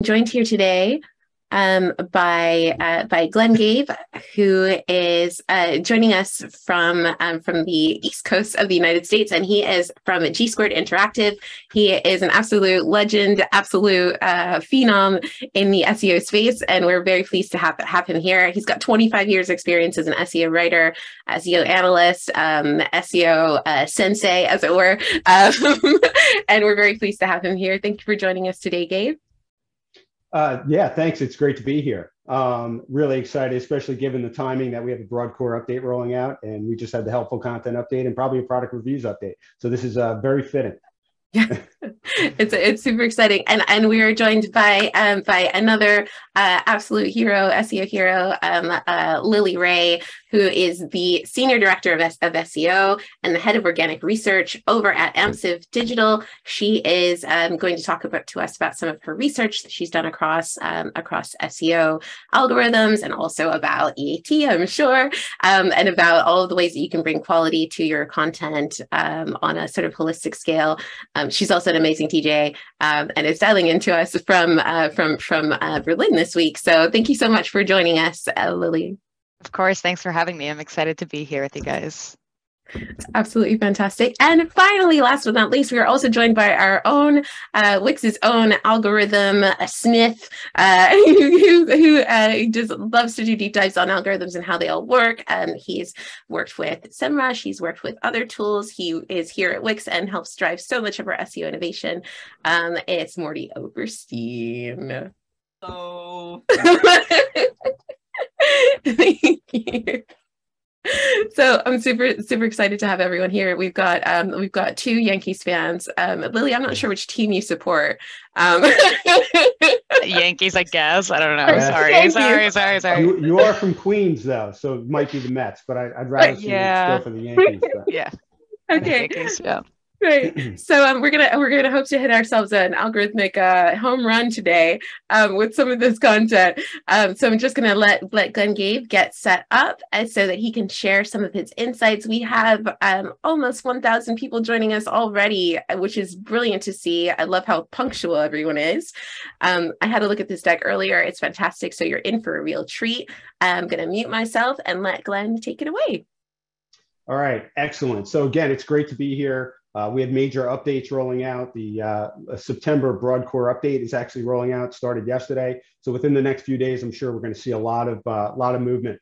joined here today by Glenn Gabe, who is joining us from the East Coast of the United States, and he is from G Squared Interactive. He is an absolute legend, absolute phenom in the SEO space, and we're very pleased to have him here. He's got 25 years experience as an SEO writer, SEO analyst, SEO sensei, as it were, and we're very pleased to have him here. Thank you for joining us today, Gabe. Yeah, thanks. It's great to be here. Really excited, especially given the timing that we have a broad core update rolling out, and we just had the helpful content update and probably a product reviews update. So this is very fitting. Yeah, it's super exciting, and we are joined by another absolute hero, SEO hero, Lily Ray, who is the Senior Director of SEO and the Head of Organic Research over at Amsiv Digital. She is going to talk to us about some of her research that she's done across SEO algorithms, and also about EAT, I'm sure, and about all of the ways that you can bring quality to your content on a sort of holistic scale. She's also an amazing TJ, and is dialing into us from Berlin this week. So thank you so much for joining us, Lily. Of course, thanks for having me. I'm excited to be here with you guys. It's absolutely fantastic. And finally, last but not least, we are also joined by our own Wix's own algorithm smith, who just loves to do deep dives on algorithms and how they all work. He's worked with SEMrush, he's worked with other tools. He is here at Wix and helps drive so much of our SEO innovation. It's Morty Oberstein. So thank you. So I'm super excited to have everyone here. We've got two Yankees fans. Lily, I'm not sure which team you support. Yankees, I guess. I don't know. Yeah. Sorry. You are from Queens, though, so it might be the Mets, but I'd rather see you go for the Yankees. But. Yeah. Okay. Yankees, yeah. Right. So we're gonna hope to hit ourselves an algorithmic home run today with some of this content. So I'm just gonna let Glenn Gabe get set up so that he can share some of his insights. We have almost 1,000 people joining us already, which is brilliant to see. I love how punctual everyone is. I had a look at this deck earlier. It's fantastic. So you're in for a real treat. I'm gonna mute myself and let Glenn take it away. All right, excellent. So again, it's great to be here. We had major updates rolling out. The September broad core update is actually rolling out, started yesterday. So within the next few days, I'm sure we're going to see a lot of movement.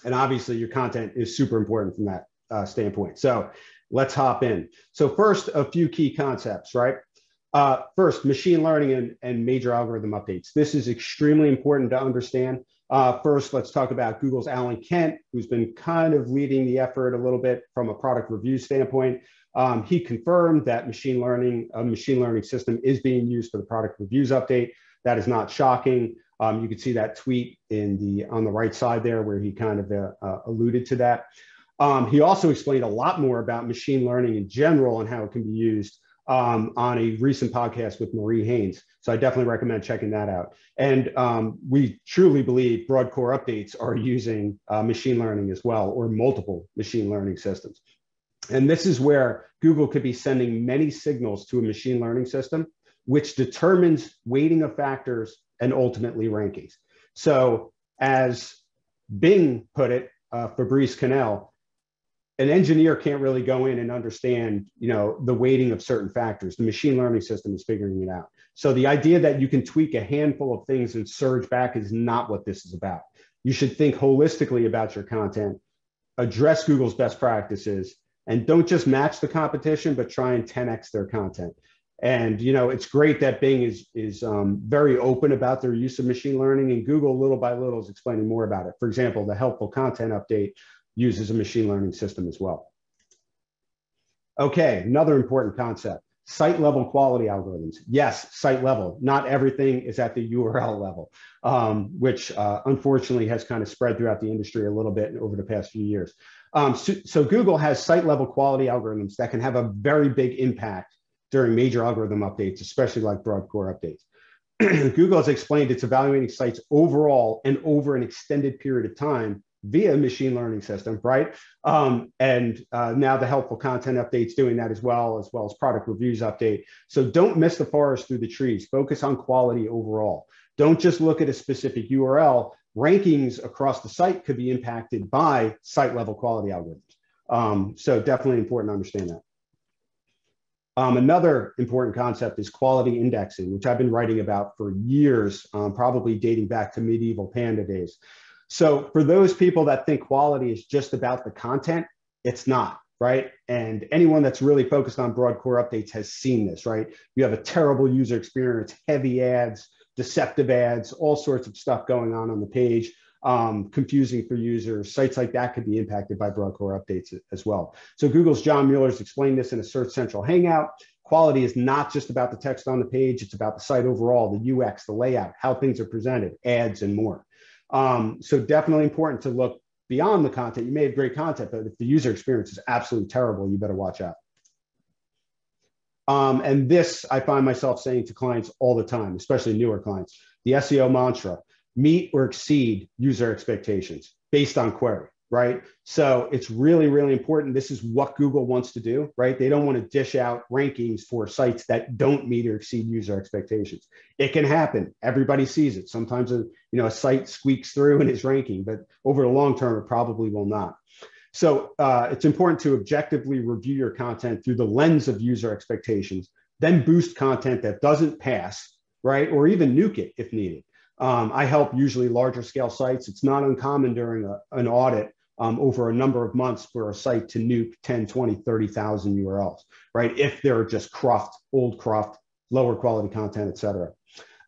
And obviously your content is super important from that standpoint. So let's hop in. So first, a few key concepts, right? First, machine learning and major algorithm updates. This is extremely important to understand. First, let's talk about Google's Alan Kent, who's been kind of leading the effort a little bit from a product review standpoint. He confirmed that a machine learning system is being used for the product reviews update. That is not shocking. You can see that tweet on the right side there where he kind of alluded to that. He also explained a lot more about machine learning in general and how it can be used on a recent podcast with Marie Haynes. So I definitely recommend checking that out. And we truly believe broad core updates are using machine learning as well, or multiple machine learning systems. And this is where Google could be sending many signals to a machine learning system, which determines weighting of factors and ultimately rankings. So as Bing put it, Fabrice Cannell, an engineer can't really go in and understand, the weighting of certain factors. The machine learning system is figuring it out. So the idea that you can tweak a handful of things and surge back is not what this is about. You should think holistically about your content, address Google's best practices, and don't just match the competition, but try and 10x their content. And it's great that Bing is very open about their use of machine learning, and Google little by little is explaining more about it. For example, the helpful content update uses a machine learning system as well. Okay, another important concept, site level quality algorithms. Yes, site level, not everything is at the URL level, which unfortunately has kind of spread throughout the industry a little bit over the past few years. So Google has site level quality algorithms that can have a very big impact during major algorithm updates, especially like broad core updates. Google has explained it's evaluating sites overall and over an extended period of time via machine learning system, right? Now the helpful content updates doing that as well as product reviews update. So don't miss the forest through the trees. Focus on quality overall. Don't just look at a specific URL. Rankings across the site could be impacted by site level quality algorithms. So definitely important to understand that. Another important concept is quality indexing, which I've been writing about for years, probably dating back to medieval Panda days. So for those people that think quality is just about the content, it's not, right? And anyone that's really focused on broad core updates has seen this, right? You have a terrible user experience, heavy ads, deceptive ads, all sorts of stuff going on the page. Confusing for users. Sites like that could be impacted by broad core updates as well. So Google's John Mueller's explained this in a Search Central Hangout. Quality is not just about the text on the page, it's about the site overall, the UX, the layout, how things are presented, ads, and more. So definitely important to look beyond the content. You may have great content, but if the user experience is absolutely terrible, you better watch out. And this I find myself saying to clients all the time, especially newer clients, the SEO mantra: meet or exceed user expectations based on query, right? So it's really, really important. This is what Google wants to do, right? They don't want to dish out rankings for sites that don't meet or exceed user expectations. It can happen. Everybody sees it. Sometimes a site squeaks through in its ranking, but over the long term, it probably will not. So it's important to objectively review your content through the lens of user expectations, then boost content that doesn't pass, right? Or even nuke it if needed. I help usually larger scale sites. It's not uncommon during an audit over a number of months for a site to nuke 10, 20, 30,000 URLs, right? If they're just cruft, old cruft, lower quality content, et cetera.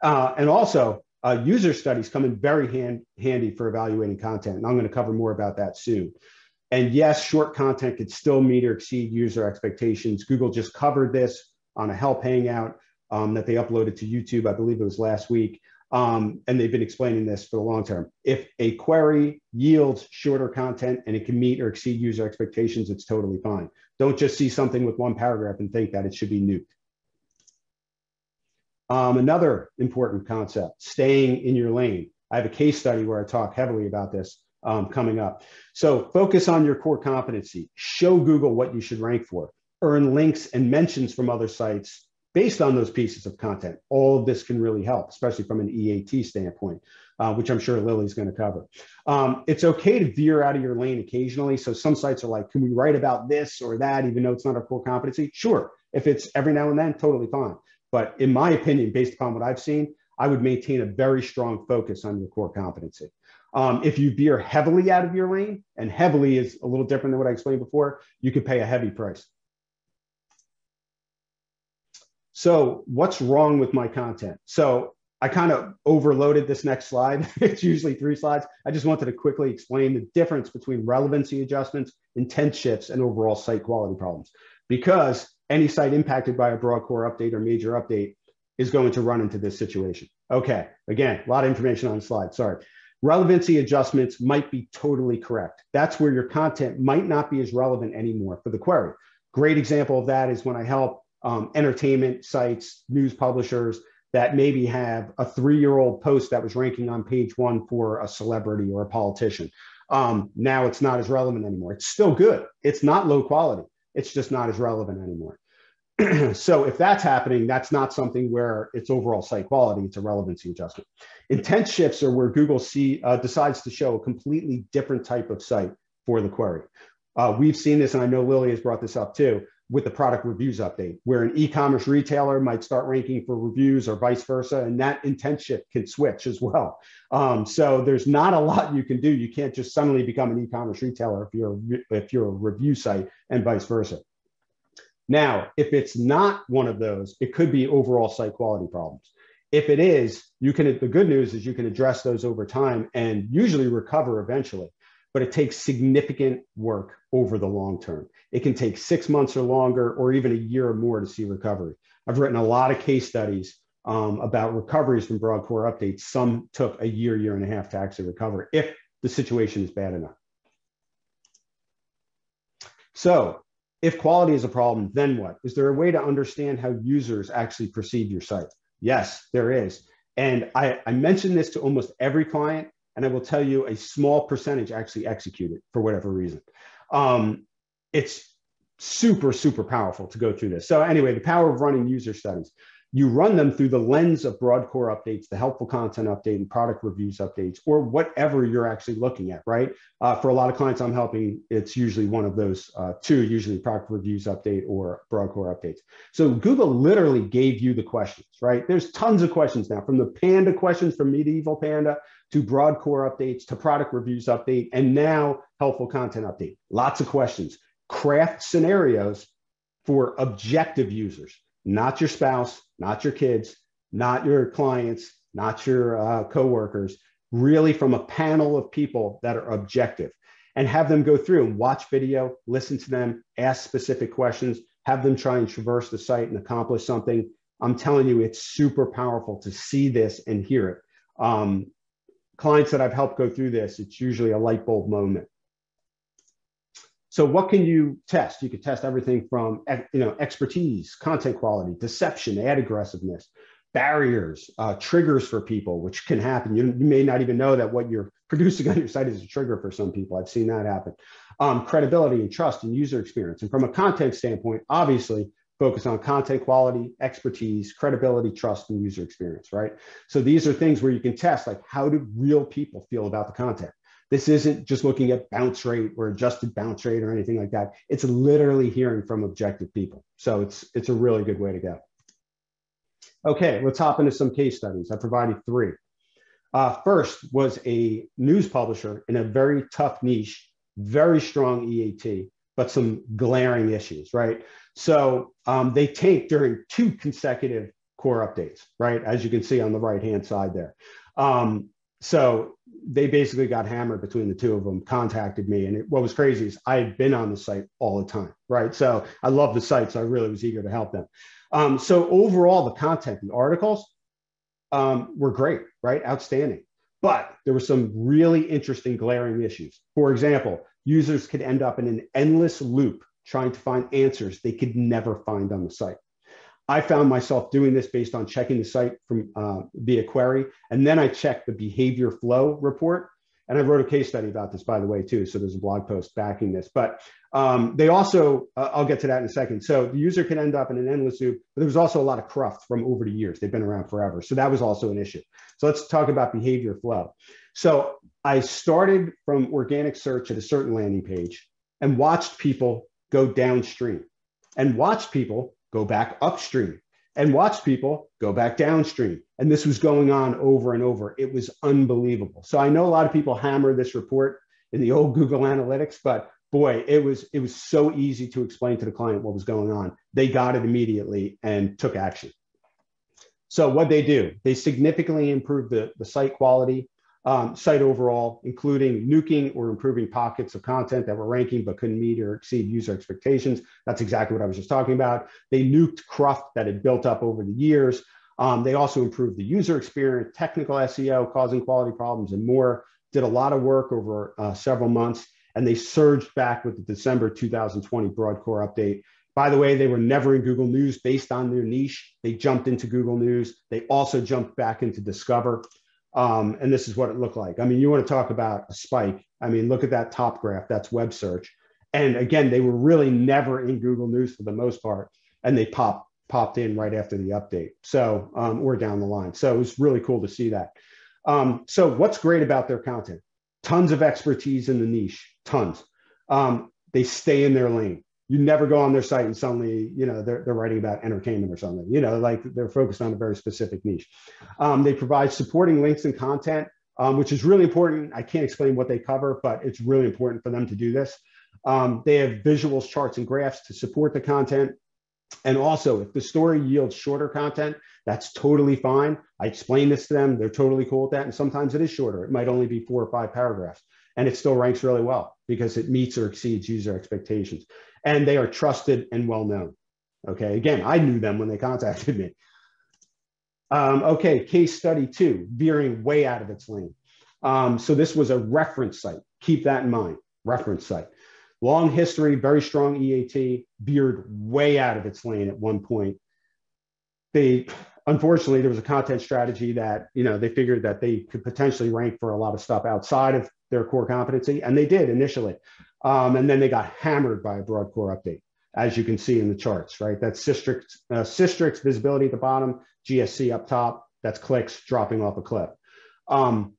And also user studies come in very handy for evaluating content. And I'm going to cover more about that soon. And yes, short content could still meet or exceed user expectations. Google just covered this on a help hangout that they uploaded to YouTube. I believe it was last week. And they've been explaining this for the long term. If a query yields shorter content and it can meet or exceed user expectations, it's totally fine. Don't just see something with one paragraph and think that it should be nuked. Another important concept, staying in your lane. I have a case study where I talk heavily about this coming up. So focus on your core competency. Show Google what you should rank for. Earn links and mentions from other sites based on those pieces of content. All of this can really help, especially from an EAT standpoint, which I'm sure Lily's going to cover. It's okay to veer out of your lane occasionally. So some sites are like, can we write about this or that, even though it's not our core competency? Sure. If it's every now and then, totally fine. But in my opinion, based upon what I've seen, I would maintain a very strong focus on your core competency. If you veer heavily out of your lane, and heavily is a little different than what I explained before, you could pay a heavy price. So what's wrong with my content? So I kind of overloaded this next slide. It's usually 3 slides. I just wanted to quickly explain the difference between relevancy adjustments, intent shifts, and overall site quality problems. Because any site impacted by a broad core update or major update is going to run into this situation. Okay, again, a lot of information on the slide, sorry. Relevancy adjustments might be totally correct. That's where your content might not be as relevant anymore for the query. Great example of that is when I help entertainment sites, news publishers that maybe have a 3-year-old post that was ranking on page 1 for a celebrity or a politician. Now it's not as relevant anymore. It's still good. It's not low quality. It's just not as relevant anymore. So if that's happening, that's not something where it's overall site quality, it's a relevancy adjustment. Intent shifts are where Google decides to show a completely different type of site for the query. We've seen this, and I know Lily has brought this up too, with the product reviews update, where an e-commerce retailer might start ranking for reviews or vice versa, and that intent shift can switch as well. So there's not a lot you can do. You can't just suddenly become an e-commerce retailer if you're a review site and vice versa. Now, if it's not one of those, it could be overall site quality problems. If it is, the good news is you can address those over time and usually recover eventually, but it takes significant work over the long term. It can take 6 months or longer, or even a year or more to see recovery. I've written a lot of case studies about recoveries from broad core updates. Some took a year, year and a half to actually recover if the situation is bad enough. So, if quality is a problem, then what? Is there a way to understand how users actually perceive your site? Yes, there is. And I mention this to almost every client, And I will tell you a small percentage actually execute it for whatever reason. It's super, super powerful to go through this. So anyway, the power of running user studies. You run them through the lens of broad core updates, the helpful content update, and product reviews updates, or whatever you're actually looking at, right? For a lot of clients I'm helping, it's usually one of those two, usually product reviews update or broad core updates. So Google literally gave you the questions, right? There's tons of questions now, from the Panda questions from Medieval Panda to broad core updates to product reviews update, and now helpful content update. Lots of questions. Craft scenarios for objective users, not your spouse, not your kids, not your clients, not your coworkers, really from a panel of people that are objective, and have them go through and watch video, listen to them, ask specific questions, have them try and traverse the site and accomplish something. I'm telling you, it's super powerful to see this and hear it. Clients that I've helped go through this, it's usually a light bulb moment. So what can you test? You could test everything from expertise, content quality, deception, ad aggressiveness, barriers, triggers for people, which can happen. You may not even know that what you're producing on your site is a trigger for some people. I've seen that happen. Credibility and trust and user experience. And from a content standpoint, obviously, focus on content quality, expertise, credibility, trust, and user experience, right? So these are things where you can test, like, how do real people feel about the content? This isn't just looking at bounce rate or adjusted bounce rate or anything like that. It's literally hearing from objective people. So it's a really good way to go. Okay, let's hop into some case studies. I provided 3. First was a news publisher in a very tough niche, very strong EAT, but some glaring issues, right? So they tanked during 2 consecutive core updates, right? As you can see on the right-hand side there. So they basically got hammered between the 2 of them, contacted me. And what was crazy is I had been on the site all the time, right? So I love the site, so I really was eager to help them. So overall, the content, the articles were great, right? Outstanding. But there were some really interesting glaring issues. For example, users could end up in an endless loop trying to find answers they could never find on the site. I found myself doing this based on checking the site from via query, and then I checked the behavior flow report. And I wrote a case study about this, by the way, too. So there's a blog post backing this. But they also, I'll get to that in a second. So the user can end up in an endless loop, but there was also a lot of cruft from over the years. They've been around forever. So that was also an issue. So let's talk about behavior flow. So I started from organic search at a certain landing page and watched people go downstream and watched people go back upstream and watched people go back downstream. And this was going on over and over. It was unbelievable. So I know a lot of people hammer this report in the old Google Analytics, but boy, it was so easy to explain to the client what was going on. They got it immediately and took action. So what they do, they significantly improved the site quality, site overall, including nuking or improving pockets of content that were ranking but couldn't meet or exceed user expectations. That's exactly what I was just talking about. They nuked cruft that had built up over the years. They also improved the user experience, technical SEO, causing quality problems, and more. Did a lot of work over several months, and they surged back with the December 2020 broad core update. By the way, they were never in Google News based on their niche. They jumped into Google News. They also jumped back into Discover. And this is what it looked like. I mean, you want to talk about a spike. I mean, look at that top graph. That's web search. And again, they were really never in Google News for the most part. And they popped in right after the update. So, or down the line. So it was really cool to see that. So what's great about their content? Tons of expertise in the niche, tons. They stay in their lane. You never go on their site and suddenly, they're writing about entertainment or something, like they're focused on a very specific niche. They provide supporting links and content, which is really important. I can't explain what they cover, but it's really important for them to do this. They have visuals, charts, and graphs to support the content. And also, if the story yields shorter content, that's totally fine. I explain this to them. They're totally cool with that. And sometimes it is shorter. It might only be 4 or 5 paragraphs. And it still ranks really well because it meets or exceeds user expectations. And they are trusted and well-known. Okay, again, I knew them when they contacted me. Okay, case study 2, veering way out of its lane. So this was a reference site. Keep that in mind, reference site. Long history, very strong EAT, veered way out of its lane at one point. unfortunately, there was a content strategy that, they figured that they could potentially rank for a lot of stuff outside of their core competency, and they did initially. And then they got hammered by a broad core update, as you can see in the charts, right? That's Sistrix visibility at the bottom, GSC up top, that's clicks dropping off a cliff.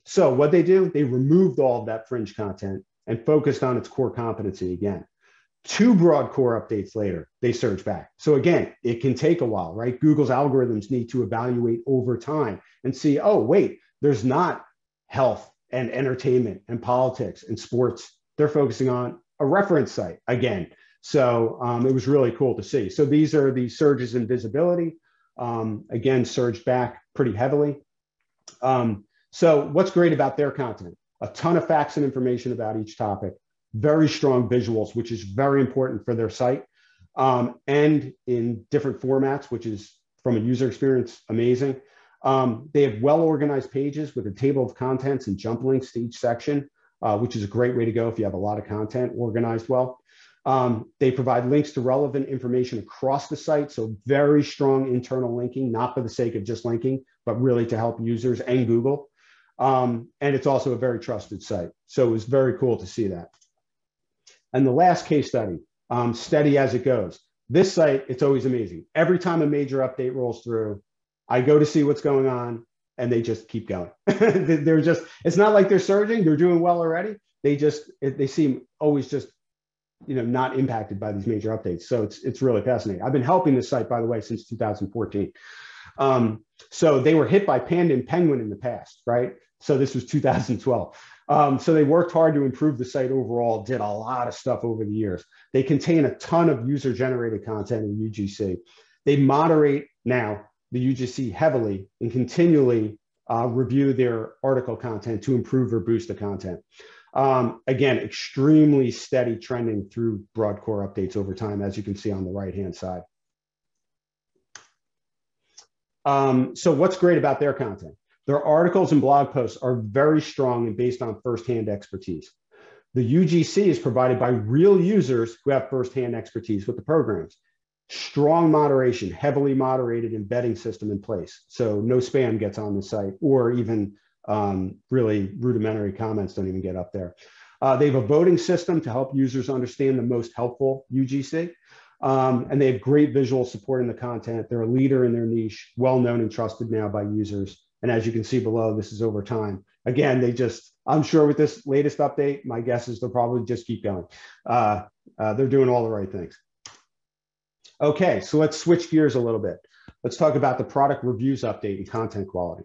So what they do, they removed all of that fringe content and focused on its core competency again. 2 broad core updates later, they surge back. So again, it can take a while, right? Google's algorithms need to evaluate over time and see, oh, wait, there's not health and entertainment and politics and sports. They're focusing on a reference site again. So it was really cool to see. So these are the surges in visibility. Again, surged back pretty heavily. So what's great about their content? A ton of facts and information about each topic, very strong visuals, which is very important for their site, and in different formats, which is, from a user experience, amazing. They have well-organized pages with a table of contents and jump links to each section, which is a great way to go if you have a lot of content organized well. They provide links to relevant information across the site, so very strong internal linking, not for the sake of just linking, but really to help users and Google. And it's also a very trusted site. So it was very cool to see that. And the last case study, steady as it goes. This site, it's always amazing. Every time a major update rolls through, I go to see what's going on, and they just keep going. They're just, it's not like they're surging, they're doing well already. They seem always just, not impacted by these major updates. So it's really fascinating. I've been helping this site, by the way, since 2014. So they were hit by Panda and Penguin in the past, right? So this was 2012. So they worked hard to improve the site overall, did a lot of stuff over the years. They contain a ton of user-generated content in UGC. They moderate now the UGC heavily and continually review their article content to improve or boost the content. Again, extremely steady trending through broad core updates over time, as you can see on the right-hand side. So what's great about their content? Their articles and blog posts are very strong and based on firsthand expertise. The UGC is provided by real users who have firsthand expertise with the programs. Strong moderation, heavily moderated embedding system in place. So no spam gets on the site, or even really rudimentary comments don't even get up there. They have a voting system to help users understand the most helpful UGC. And they have great visual support in the content. They're a leader in their niche, well-known and trusted now by users. And as you can see below, this is over time. Again, I'm sure with this latest update, my guess is they'll probably just keep going. They're doing all the right things. Okay, so let's switch gears a little bit. Let's talk about the product reviews update and content quality.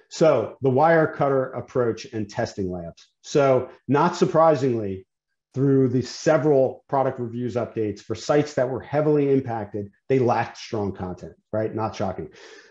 So the Wirecutter approach and testing labs. So not surprisingly, through the several product reviews updates for sites that were heavily impacted, they lacked strong content, right? Not shocking.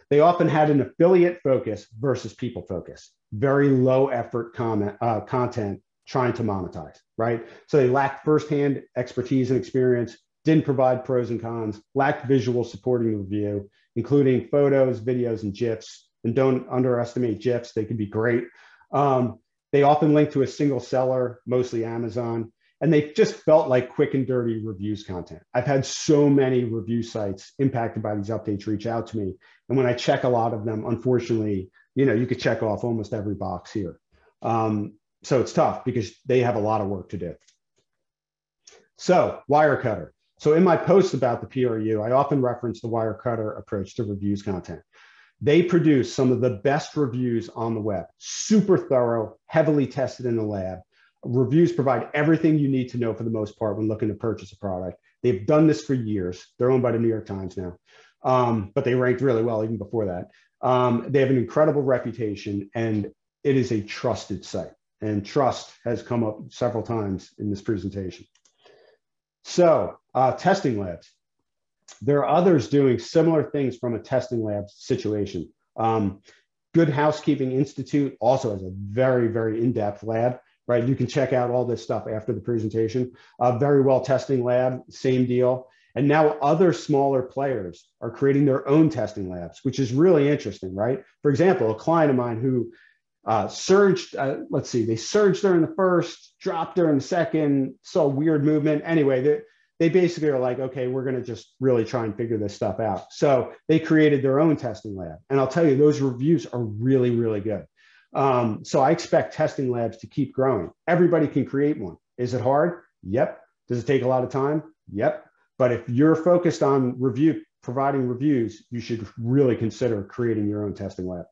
They often had an affiliate focus versus people focus, very low effort content trying to monetize, right? So they lacked firsthand expertise and experience, didn't provide pros and cons, lacked visual supporting the review, including photos, videos, and GIFs. And don't underestimate GIFs, they can be great. They often link to a single seller, mostly Amazon, and they just felt like quick and dirty reviews content. I've had so many review sites impacted by these updates reach out to me. And when I check a lot of them, unfortunately, you could check off almost every box here. So it's tough because they have a lot of work to do. So Wirecutter. So in my posts about the PRU, I often reference the Wirecutter approach to reviews content. They produce some of the best reviews on the web, super thorough, heavily tested in the lab. Reviews provide everything you need to know for the most part when looking to purchase a product. They've done this for years. They're owned by the New York Times now, but they ranked really well even before that. They have an incredible reputation, and it is a trusted site. And trust has come up several times in this presentation. So testing labs. There are others doing similar things from a testing lab situation. Good Housekeeping Institute also has a very, very in-depth lab. Right, you can check out all this stuff after the presentation. Very well testing lab, same deal. And now other smaller players are creating their own testing labs, which is really interesting, right? For example, a client of mine who surged, let's see, they surged during the first, dropped during the second, saw weird movement. Anyway, they basically are like, okay, we're going to just really try and figure this stuff out. So they created their own testing lab. And I'll tell you, those reviews are really, really good. So I expect testing labs to keep growing. Everybody can create one. Is it hard? Yep. Does it take a lot of time? Yep. But if you're focused on providing reviews, you should really consider creating your own testing lab.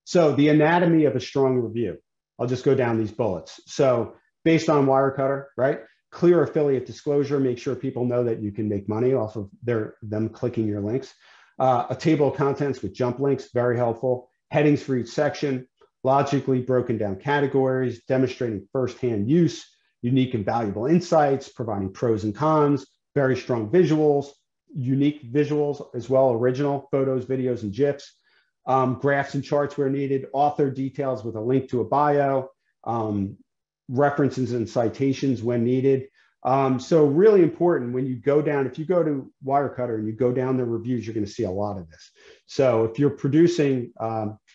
So the anatomy of a strong review, I'll just go down these bullets. So based on Wirecutter, right? Clear affiliate disclosure, make sure people know that you can make money off of them clicking your links. A table of contents with jump links, very helpful. Headings for each section, logically broken down categories, demonstrating firsthand use, unique and valuable insights, providing pros and cons, very strong visuals, unique visuals as well, original photos, videos, and GIFs, graphs and charts where needed, author details with a link to a bio, references and citations when needed. So really important when you go down, if you go to Wirecutter and you go down the reviews, you're going to see a lot of this. So if you're producing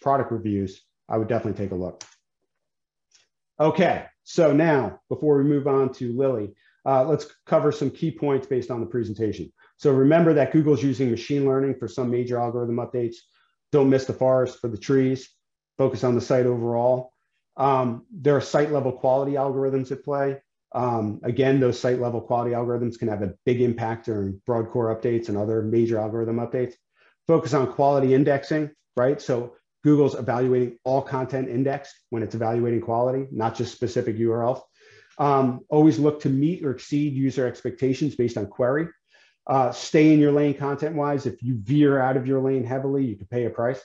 product reviews, I would definitely take a look. Okay, so now before we move on to Lily, let's cover some key points based on the presentation. So remember that Google's using machine learning for some major algorithm updates. Don't miss the forest for the trees. Focus on the site overall. There are site level quality algorithms at play. Again, those site level quality algorithms can have a big impact during broad core updates and other major algorithm updates. Focus on quality indexing, right? So Google's evaluating all content indexed when it's evaluating quality, not just specific URLs. Always look to meet or exceed user expectations based on query. Stay in your lane content-wise. If you veer out of your lane heavily, you can pay a price.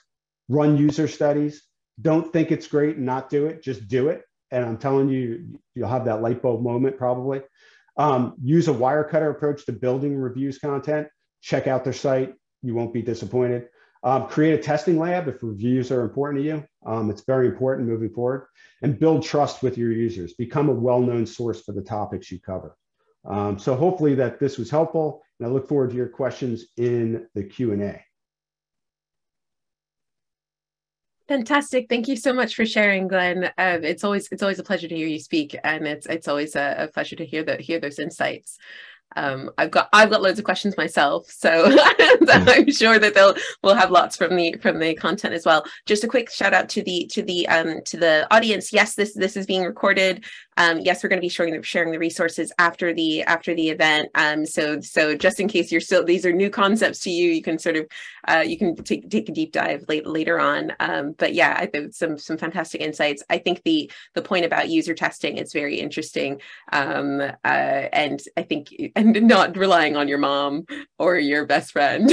Run user studies. Don't think it's great and not do it. Just do it. And I'm telling you, you'll have that light bulb moment probably. Use a Wirecutter approach to building reviews content. Check out their site. You won't be disappointed. Create a testing lab if reviews are important to you. It's very important moving forward. And build trust with your users. Become a well-known source for the topics you cover. So hopefully that this was helpful. And I look forward to your questions in the Q&A. Fantastic. Thank you so much for sharing, Glenn. It's always a pleasure to hear you speak, and it's always a pleasure to hear those insights. I've got loads of questions myself, so I'm sure that we'll have lots from the content as well. Just a quick shout out to the audience. Yes, this is being recorded. Yes, we're going to be sharing the resources after the event. So just in case these are new concepts to you, you can sort of you can take a deep dive later on. But yeah, I think some fantastic insights. I think the point about user testing is very interesting, and I think and not relying on your mom or your best friend.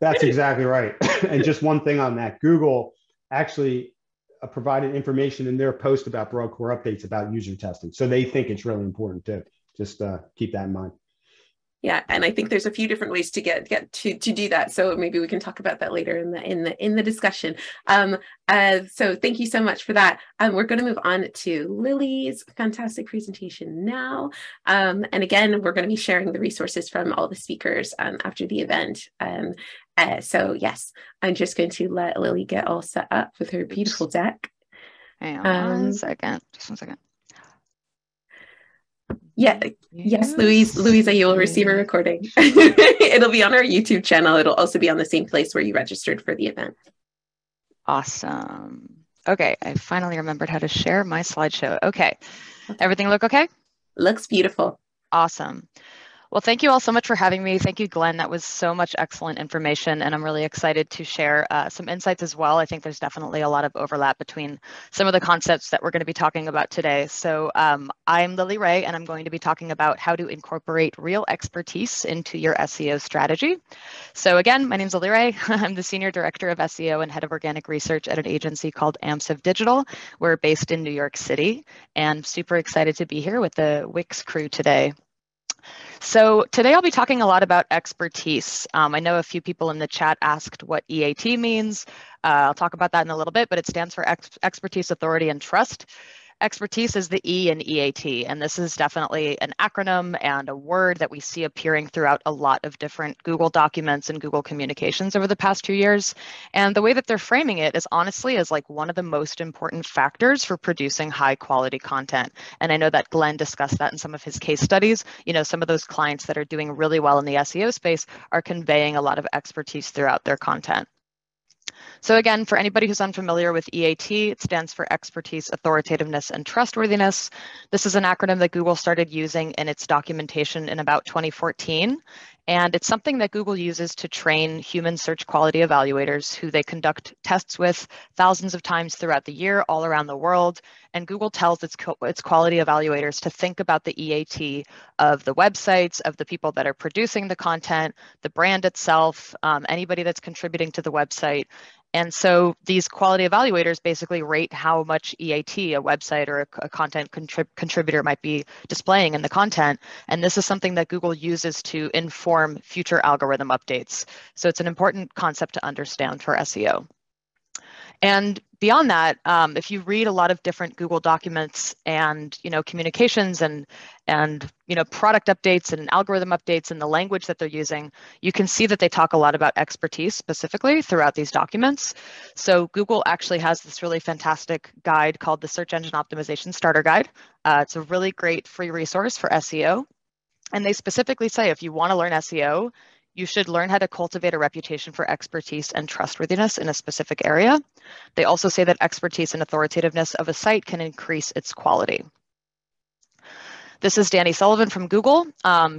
That's exactly right. And just one thing on that, Google actually provided information in their post about broad core updates about user testing. So they think it's really important too. Just keep that in mind. Yeah, and I think there's a few different ways to get to do that. So maybe we can talk about that later in the discussion. So thank you so much for that. We're going to move on to Lily's fantastic presentation now. And again, we're going to be sharing the resources from all the speakers after the event. So yes, I'm just going to let Lily get all set up with her beautiful deck. Hang on one second. Just one second. Yeah. Yes, Louisa, you will receive a recording. It'll be on our YouTube channel. It'll also be on the same place where you registered for the event. Awesome. Okay, I finally remembered how to share my slideshow. Okay. Everything look okay? Looks beautiful. Awesome. Well, thank you all so much for having me. Thank you, Glenn. That was so much excellent information, and I'm really excited to share some insights as well. I think there's definitely a lot of overlap between some of the concepts that we're going to be talking about today. So I'm Lily Ray, and I'm going to be talking about how to incorporate real expertise into your SEO strategy. So again, my name's Lily Ray. I'm the Senior Director of SEO and Head of Organic Research at an agency called Amsiv Digital. We're based in New York City, and super excited to be here with the Wix crew today. So today I'll be talking a lot about expertise. I know a few people in the chat asked what EAT means. I'll talk about that in a little bit, but it stands for expertise, authority, and trust. Expertise is the E in EAT, and this is definitely an acronym and a word that we see appearing throughout a lot of different Google documents and Google communications over the past 2 years. And the way that they're framing it is honestly as like one of the most important factors for producing high quality content. And I know that Glenn discussed that in some of his case studies. You know, some of those clients that are doing really well in the SEO space are conveying a lot of expertise throughout their content. So again, for anybody who's unfamiliar with EAT, it stands for Expertise, Authoritativeness, and Trustworthiness. This is an acronym that Google started using in its documentation in about 2014. And it's something that Google uses to train human search quality evaluators who they conduct tests with thousands of times throughout the year all around the world. And Google tells its quality evaluators to think about the EAT of the websites, of the people that are producing the content, the brand itself, anybody that's contributing to the website. And so these quality evaluators basically rate how much EAT a website or a content contributor might be displaying in the content. And this is something that Google uses to inform future algorithm updates. So it's an important concept to understand for SEO. And beyond that, if you read a lot of different Google documents and communications and product updates and algorithm updates and the language that they're using, you can see that they talk a lot about expertise specifically throughout these documents. So Google actually has this really fantastic guide called the Search Engine Optimization Starter Guide. It's a really great free resource for SEO. And they specifically say if you want to learn SEO, you should learn how to cultivate a reputation for expertise and trustworthiness in a specific area. They also say that expertise and authoritativeness of a site can increase its quality. This is Danny Sullivan from Google.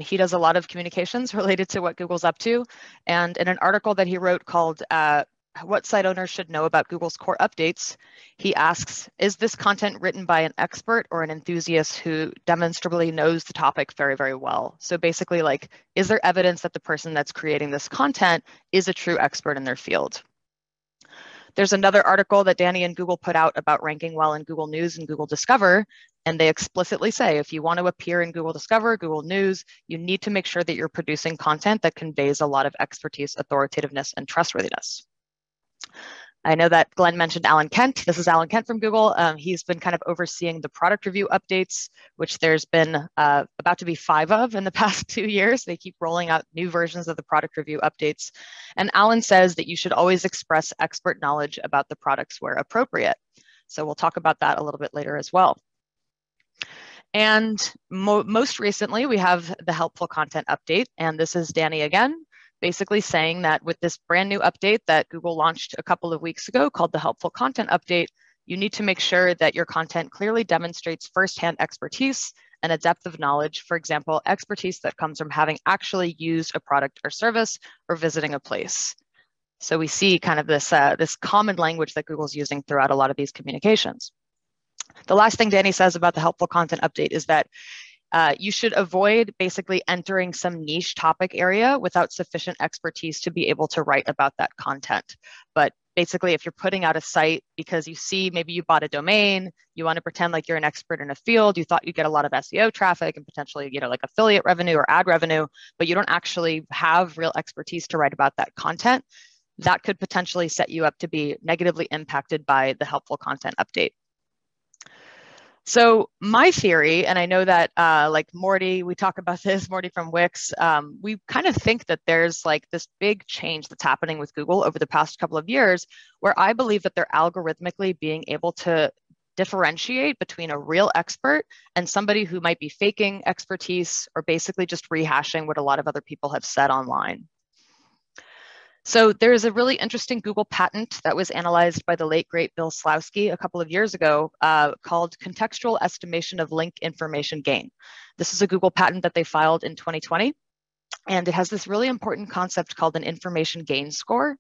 He does a lot of communications related to what Google's up to. And in an article that he wrote called What Site Owners Should Know About Google's Core Updates, he asks, is this content written by an expert or an enthusiast who demonstrably knows the topic very, very well? So basically, like, is there evidence that the person that's creating this content is a true expert in their field? There's another article that Danny and Google put out about ranking well in Google News and Google Discover, and they explicitly say if you want to appear in Google Discover, Google News, you need to make sure that you're producing content that conveys a lot of expertise, authoritativeness, and trustworthiness. I know that Glenn mentioned Alan Kent. This is Alan Kent from Google. He's been kind of overseeing the product review updates, which there's been about to be 5 of in the past 2 years. They keep rolling out new versions of the product review updates. And Alan says that you should always express expert knowledge about the products where appropriate. So we'll talk about that a little bit later as well. And most recently, we have the helpful content update. And this is Danny again, basically saying that with this brand new update that Google launched a couple of weeks ago called the Helpful Content Update, you need to make sure that your content clearly demonstrates firsthand expertise and a depth of knowledge. For example, expertise that comes from having actually used a product or service or visiting a place. So we see kind of this common language that Google's using throughout a lot of these communications. The last thing Danny says about the Helpful Content Update is that you should avoid basically entering some niche topic area without sufficient expertise to be able to write about that content. But basically, if you're putting out a site because you see maybe you bought a domain, you want to pretend like you're an expert in a field, you thought you'd get a lot of SEO traffic and potentially, like affiliate revenue or ad revenue, but you don't actually have real expertise to write about that content, that could potentially set you up to be negatively impacted by the Helpful Content Update. So my theory, and I know that like Morty, we talk about this, Morty from Wix, we kind of think that there's like this big change that's happening with Google over the past couple of years, where I believe that they're algorithmically being able to differentiate between a real expert and somebody who might be faking expertise or basically just rehashing what a lot of other people have said online. So there's a really interesting Google patent that was analyzed by the late, great Bill Slawski a couple of years ago called Contextual Estimation of Link Information Gain. This is a Google patent that they filed in 2020, and it has this really important concept called an information gain score.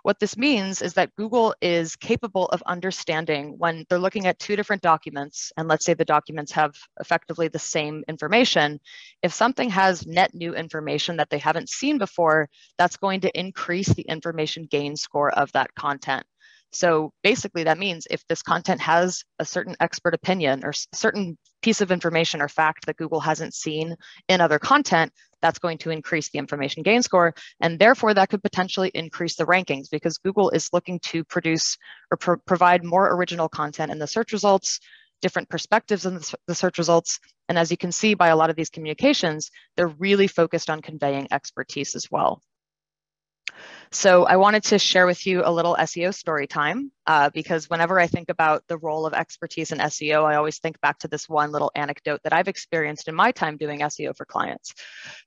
What this means is that Google is capable of understanding when they're looking at 2 different documents, and let's say the documents have effectively the same information. If something has net new information that they haven't seen before, that's going to increase the information gain score of that content. So basically that means if this content has a certain expert opinion or certain piece of information or fact that Google hasn't seen in other content, that's going to increase the information gain score. And therefore that could potentially increase the rankings because Google is looking to produce or provide more original content in the search results, different perspectives in the search results. And as you can see by a lot of these communications, they're really focused on conveying expertise as well. So I wanted to share with you a little SEO story time because whenever I think about the role of expertise in SEO, I always think back to this one little anecdote that I've experienced in my time doing SEO for clients.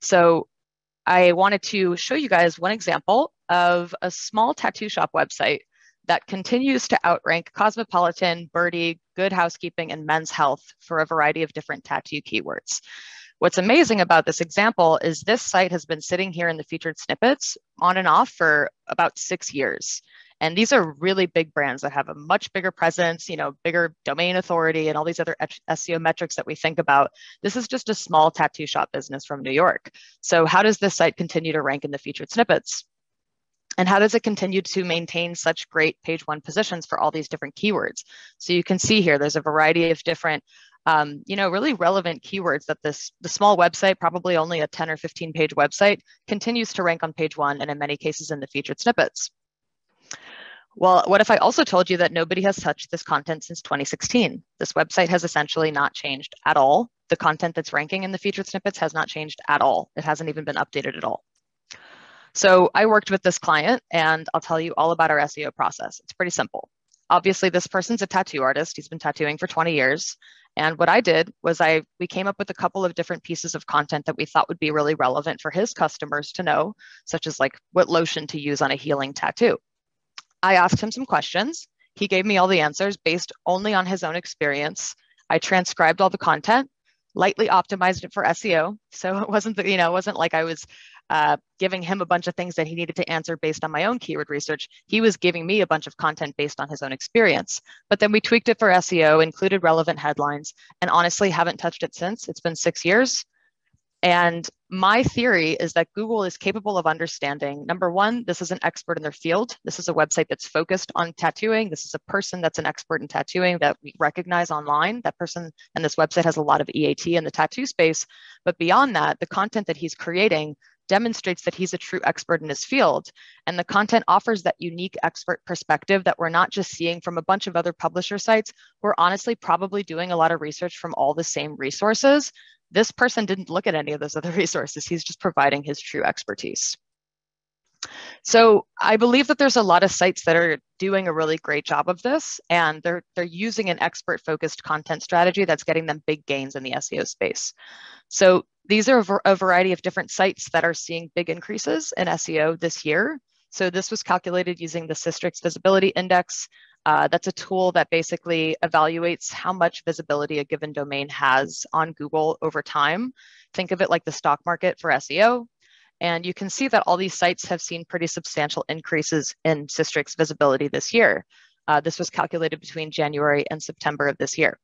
So I wanted to show you guys one example of a small tattoo shop website that continues to outrank Cosmopolitan, Birdie, Good Housekeeping, and Men's Health for a variety of different tattoo keywords. What's amazing about this example is this site has been sitting here in the featured snippets on and off for about 6 years. And these are really big brands that have a much bigger presence, bigger domain authority and all these other SEO metrics that we think about. This is just a small tattoo shop business from New York. So how does this site continue to rank in the featured snippets? And how does it continue to maintain such great page 1 positions for all these different keywords? So you can see here, there's a variety of different really relevant keywords that the small website, probably only a 10 or 15 page website, continues to rank on page 1 and in many cases in the featured snippets. Well, what if I also told you that nobody has touched this content since 2016? This website has essentially not changed at all. The content that's ranking in the featured snippets has not changed at all. It hasn't even been updated at all. So I worked with this client and I'll tell you all about our SEO process. It's pretty simple. Obviously, this person's a tattoo artist. He's been tattooing for 20 years. And what I did was we came up with a couple of different pieces of content that we thought would be really relevant for his customers to know, such as like what lotion to use on a healing tattoo. I asked him some questions. He gave me all the answers based only on his own experience. I transcribed all the content, lightly optimized it for SEO. So it wasn't like I was giving him a bunch of things that he needed to answer based on my own keyword research. He was giving me a bunch of content based on his own experience. But then we tweaked it for SEO, included relevant headlines, and honestly haven't touched it since. It's been 6 years. And my theory is that Google is capable of understanding, number one, this is an expert in their field. This is a website that's focused on tattooing. This is a person that's an expert in tattooing that we recognize online. That person and this website has a lot of EAT in the tattoo space. But beyond that, the content that he's creating demonstrates that he's a true expert in his field. And the content offers that unique expert perspective that we're not just seeing from a bunch of other publisher sites. We're honestly probably doing a lot of research from all the same resources. This person didn't look at any of those other resources. He's just providing his true expertise. So I believe that there's a lot of sites that are doing a really great job of this, and they're using an expert-focused content strategy that's getting them big gains in the SEO space. So these are a variety of different sites that are seeing big increases in SEO this year. So this was calculated using the Systrix Visibility Index. That's a tool that basically evaluates how much visibility a given domain has on Google over time. Think of it like the stock market for SEO. And you can see that all these sites have seen pretty substantial increases in Systrix visibility this year. This was calculated between January and September of this year.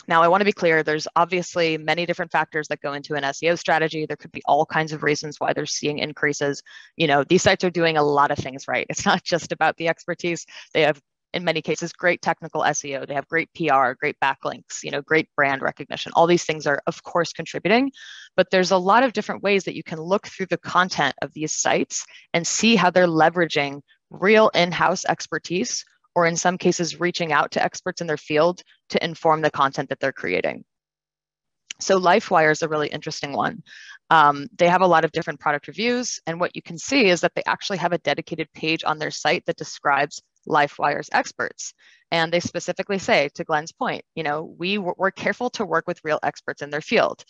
Now, I want to be clear, there's obviously many different factors that go into an SEO strategy. There could be all kinds of reasons why they're seeing increases. These sites are doing a lot of things right. It's not just about the expertise. They have, in many cases, great technical SEO. They have great PR, great backlinks, great brand recognition. All these things are, of course, contributing, but there's a lot of different ways that you can look through the content of these sites and see how they're leveraging real in-house expertise, or in some cases, reaching out to experts in their field to inform the content that they're creating. So LifeWire is a really interesting one. They have a lot of different product reviews, and what you can see is that they actually have a dedicated page on their site that describes LifeWire's experts. And they specifically say, to Glenn's point, we're careful to work with real experts in their field.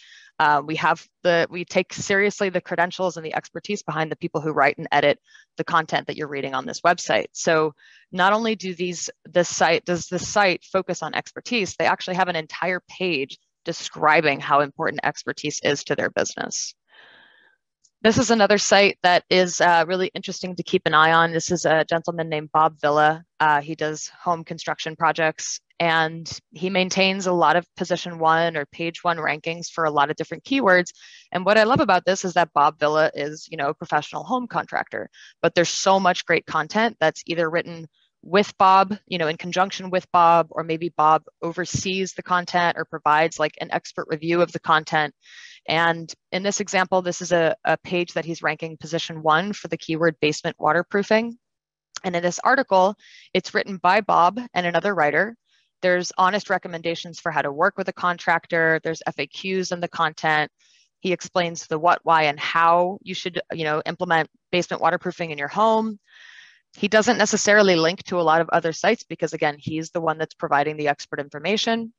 We take seriously the credentials and the expertise behind the people who write and edit the content that you're reading on this website. So not only does this site focus on expertise, they actually have an entire page describing how important expertise is to their business. This is another site that is really interesting to keep an eye on. This is a gentleman named Bob Villa. He does home construction projects, and he maintains a lot of position 1 or page 1 rankings for a lot of different keywords. And what I love about this is that Bob Villa is, a professional home contractor, but there's so much great content that's either written with Bob, in conjunction with Bob, or maybe Bob oversees the content or provides like an expert review of the content. And in this example, this is a page that he's ranking position 1 for the keyword basement waterproofing. And in this article, it's written by Bob and another writer. There's honest recommendations for how to work with a contractor. There's FAQs in the content. He explains the what, why, and how you should, implement basement waterproofing in your home. He doesn't necessarily link to a lot of other sites because, again, he's the one that's providing the expert information.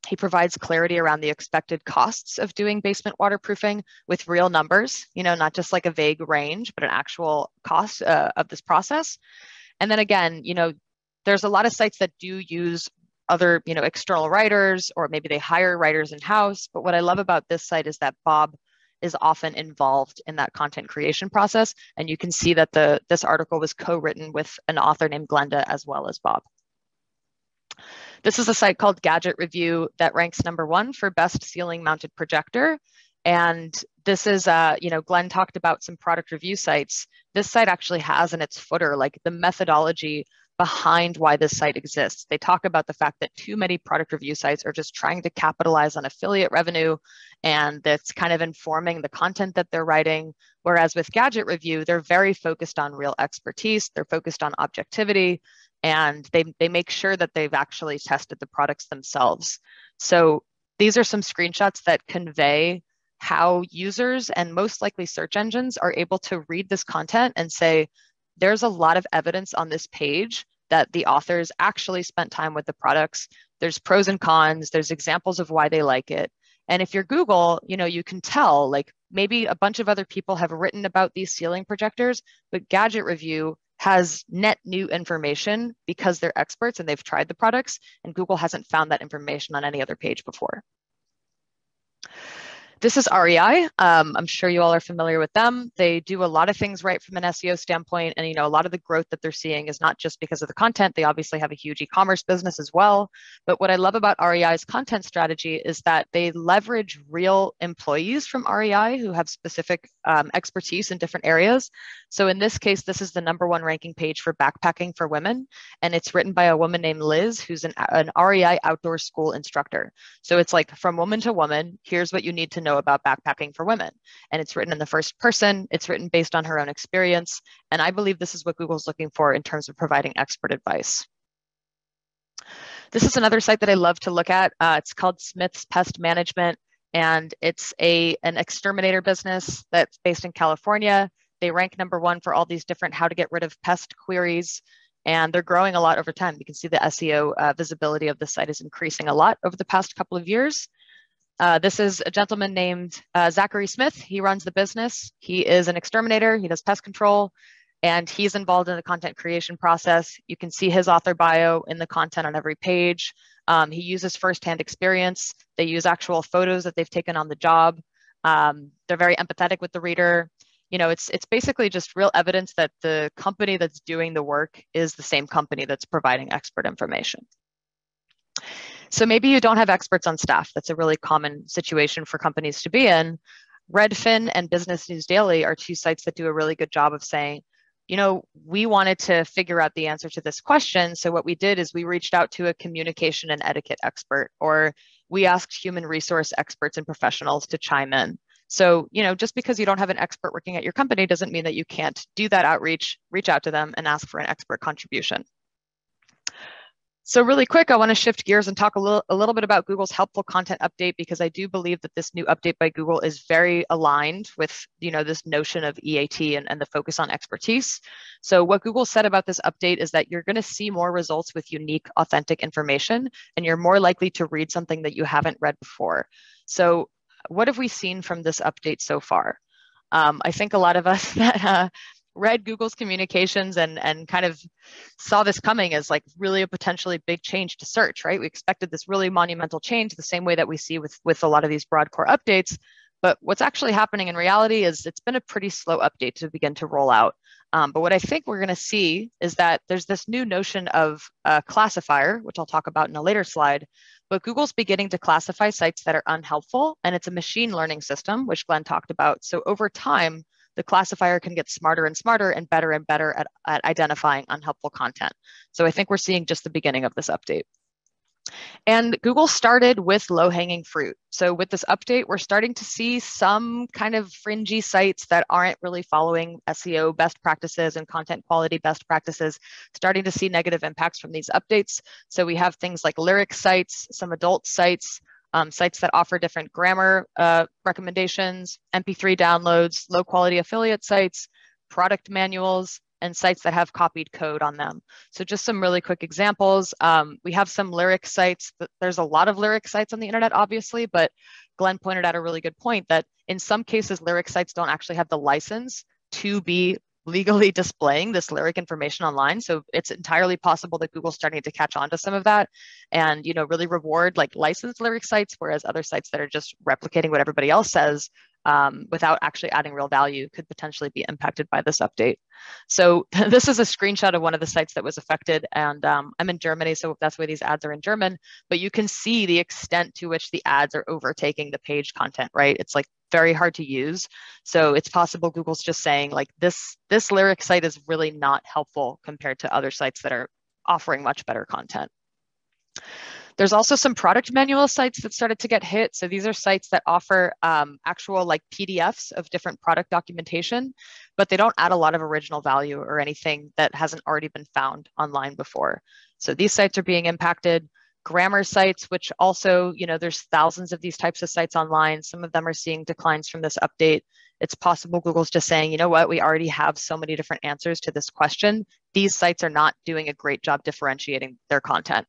He provides clarity around the expected costs of doing basement waterproofing with real numbers, not just like a vague range, but an actual cost of this process. And then again, there's a lot of sites that do use other, external writers, or maybe they hire writers in-house. But what I love about this site is that Bob is often involved in that content creation process. And you can see that this article was co-written with an author named Glenda as well as Bob. This is a site called Gadget Review that ranks #1 for best ceiling mounted projector. And this is, Glenn talked about some product review sites. This site actually has in its footer, like the methodology behind why this site exists. They talk about the fact that too many product review sites are just trying to capitalize on affiliate revenue, and that's kind of informing the content that they're writing. Whereas with Gadget Review, they're very focused on real expertise. They're focused on objectivity, and they make sure that they've actually tested the products themselves. So these are some screenshots that convey how users and most likely search engines are able to read this content and say, there's a lot of evidence on this page that the authors actually spent time with the products. There's pros and cons, there's examples of why they like it. And if you're Google, you can tell, like, maybe a bunch of other people have written about these ceiling projectors, but Gadget Review has net new information because they're experts and they've tried the products, and Google hasn't found that information on any other page before. This is REI. I'm sure you all are familiar with them. They do a lot of things right from an SEO standpoint. And, a lot of the growth that they're seeing is not just because of the content. They obviously have a huge e-commerce business as well. But what I love about REI's content strategy is that they leverage real employees from REI who have specific expertise in different areas. So in this case, this is the #1 ranking page for backpacking for women. And it's written by a woman named Liz, who's an REI outdoor school instructor. So it's like, from woman to woman, here's what you need to know about backpacking for women. And it's written in the first person. It's written based on her own experience. And I believe this is what Google's looking for in terms of providing expert advice. This is another site that I love to look at. It's called Smith's Pest Management, and it's an exterminator business that's based in California. They rank #1 for all these different how to get rid of pest queries, and they're growing a lot over time. You can see the SEO visibility of the site is increasing a lot over the past couple of years. This is a gentleman named Zachary Smith. He runs the business. He is an exterminator. He does pest control, and he's involved in the content creation process. You can see his author bio in the content on every page. He uses firsthand experience. They use actual photos that they've taken on the job. They're very empathetic with the reader. It's basically just real evidence that the company that's doing the work is the same company that's providing expert information. So maybe you don't have experts on staff. That's a really common situation for companies to be in. Redfin and Business News Daily are two sites that do a really good job of saying, we wanted to figure out the answer to this question. So what we did is we reached out to a communication and etiquette expert, or we asked human resource experts and professionals to chime in. So, just because you don't have an expert working at your company doesn't mean that you can't do that outreach, reach out to them and ask for an expert contribution. So really quick, I want to shift gears and talk a little bit about Google's helpful content update, because I do believe that this new update by Google is very aligned with this notion of EAT and the focus on expertise. So what Google said about this update is that you're going to see more results with unique, authentic information, and you're more likely to read something that you haven't read before. So what have we seen from this update so far? I think a lot of us that read Google's communications and kind of saw this coming as like really a potentially big change to search, right? We expected this really monumental change the same way that we see with a lot of these broad core updates. But what's actually happening in reality is it's been a pretty slow update to begin to roll out. But what I think we're going to see is that there's this new notion of a classifier, which I'll talk about in a later slide. But Google's beginning to classify sites that are unhelpful, and it's a machine learning system, which Glenn talked about. So over time, the classifier can get smarter and smarter and better at identifying unhelpful content. So I think we're seeing just the beginning of this update. And Google started with low-hanging fruit. So with this update, we're starting to see some kind of fringy sites that aren't really following SEO best practices and content quality best practices, starting to see negative impacts from these updates. So we have things like lyric sites, some adult sites, sites that offer different grammar recommendations, MP3 downloads, low quality affiliate sites, product manuals, and sites that have copied code on them. So just some really quick examples. We have some lyric sites. There's a lot of lyric sites on the internet, obviously, but Glenn pointed out a really good point that in some cases, lyric sites don't actually have the license to be legally displaying this lyric information online. So it's entirely possible that Google's starting to catch on to some of that and, you know, really reward like licensed lyric sites, whereas other sites that are just replicating what everybody else says without actually adding real value could potentially be impacted by this update. So this is a screenshot of one of the sites that was affected, and I'm in Germany, so that's why these ads are in German, but you can see the extent to which the ads are overtaking the page content, right? It's like very hard to use. So it's possible Google's just saying like this lyric site is really not helpful compared to other sites that are offering much better content. There's also some product manual sites that started to get hit. So these are sites that offer actual like PDFs of different product documentation, but they don't add a lot of original value or anything that hasn't already been found online before. So these sites are being impacted. Grammar sites, which also, you know, there's thousands of these types of sites online. Some of them are seeing declines from this update. It's possible Google's just saying, you know what, we already have so many different answers to this question. These sites are not doing a great job differentiating their content.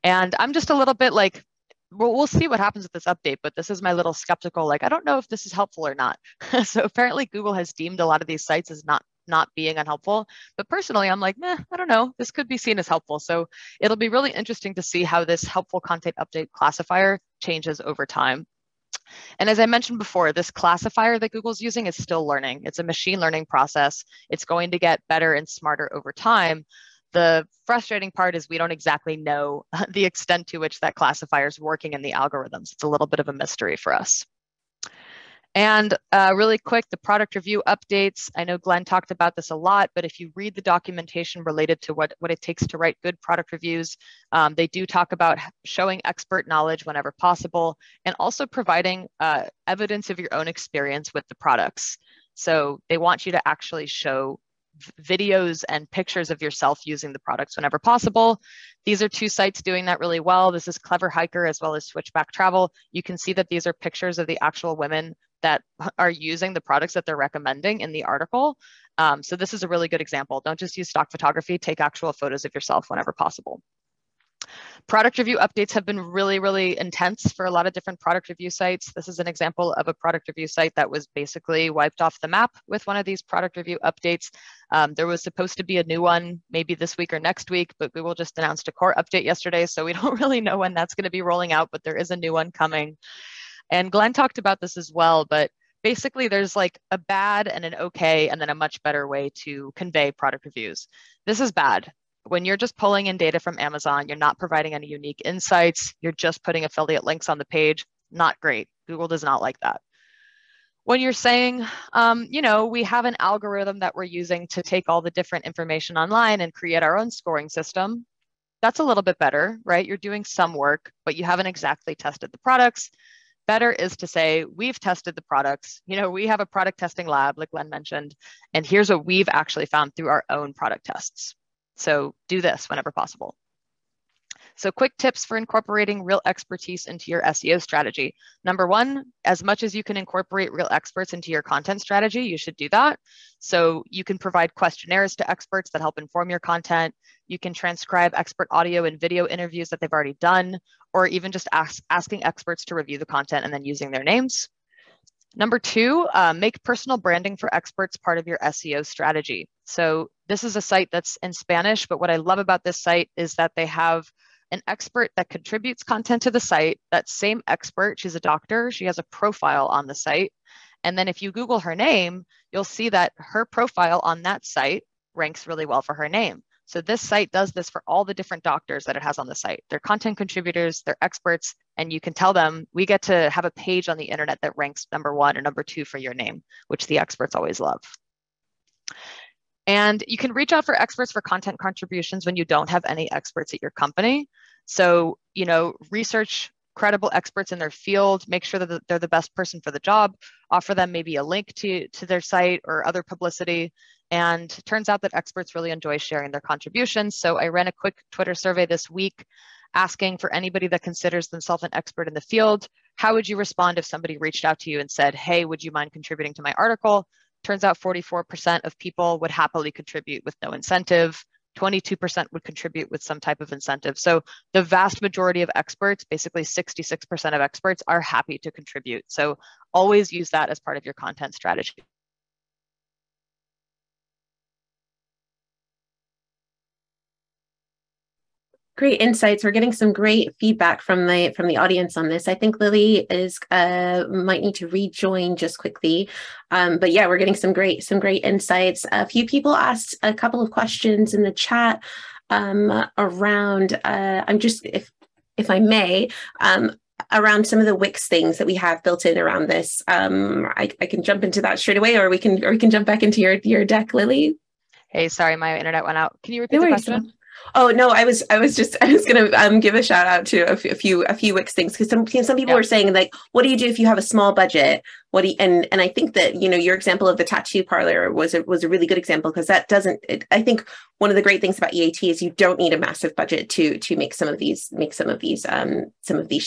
And I'm just a little bit like, we'll see what happens with this update, but this is my little skeptical, like, I don't know if this is helpful or not. So apparently Google has deemed a lot of these sites as not being unhelpful. But personally, I'm like, I don't know, this could be seen as helpful. So it'll be really interesting to see how this helpful content update classifier changes over time. And as I mentioned before, this classifier that Google's using is still learning. It's a machine learning process. It's going to get better and smarter over time. The frustrating part is we don't exactly know the extent to which that classifier is working in the algorithms. It's a little bit of a mystery for us. And really quick, the product review updates. I know Glenn talked about this a lot, but if you read the documentation related to what it takes to write good product reviews, they do talk about showing expert knowledge whenever possible, and also providing evidence of your own experience with the products. So they want you to actually show videos and pictures of yourself using the products whenever possible. These are two sites doing that really well. This is Clever Hiker as well as Switchback Travel. You can see that these are pictures of the actual women that are using the products that they're recommending in the article. So this is a really good example. Don't just use stock photography, take actual photos of yourself whenever possible. Product review updates have been really, really intense for a lot of different product review sites. This is an example of a product review site that was basically wiped off the map with one of these product review updates. There was supposed to be a new one maybe this week or next week, but Google just announced a core update yesterday, so we don't really know when that's going to be rolling out, but there is a new one coming. And Glenn talked about this as well, but basically there's like a bad and an okay and then a much better way to convey product reviews. This is bad. When you're just pulling in data from Amazon, you're not providing any unique insights, you're just putting affiliate links on the page, not great. Google does not like that. When you're saying, you know, we have an algorithm that we're using to take all the different information online and create our own scoring system, that's a little bit better, right? You're doing some work, but you haven't exactly tested the products. Better is to say, we've tested the products. You know, we have a product testing lab, like Glenn mentioned, and here's what we've actually found through our own product tests. So do this whenever possible. So quick tips for incorporating real expertise into your SEO strategy. Number one, as much as you can incorporate real experts into your content strategy, you should do that. So you can provide questionnaires to experts that help inform your content. You can transcribe expert audio and video interviews that they've already done, or even just asking experts to review the content and then using their names. Number two, make personal branding for experts part of your SEO strategy. So this is a site that's in Spanish, but what I love about this site is that they have an expert that contributes content to the site. That same expert, she's a doctor, she has a profile on the site. And then if you Google her name, you'll see that her profile on that site ranks really well for her name. So this site does this for all the different doctors that it has on the site. They're content contributors, they're experts, and you can tell them, we get to have a page on the internet that ranks number 1 or number 2 for your name, which the experts always love. And you can reach out for experts for content contributions when you don't have any experts at your company. So, you know, research credible experts in their field, make sure that they're the best person for the job, offer them maybe a link to their site or other publicity. And it turns out that experts really enjoy sharing their contributions. So I ran a quick Twitter survey this week asking for anybody that considers themselves an expert in the field, how would you respond if somebody reached out to you and said, hey, would you mind contributing to my article? Turns out 44% of people would happily contribute with no incentive. 22% would contribute with some type of incentive. So the vast majority of experts, basically 66% of experts, are happy to contribute. So always use that as part of your content strategy. Great insights. Great getting some great feedback from the audience on this. I think Lily is might need to rejoin just quickly, but yeah, we're getting some great insights. A few people asked a couple of questions in the chat around. I'm just if I may. Around some of the Wix things that we have built in around this. I can jump into that straight away, or we can jump back into your deck, Lily. Hey, sorry, my internet went out. Can you repeat the question? Oh no, I was gonna give a shout out to a few Wix things, because some people were saying, like, what do you do if you have a small budget? What do you, and I think that, you know, your example of the tattoo parlor was a really good example, because that doesn't. I think one of the great things about EAT is you don't need a massive budget to make some of these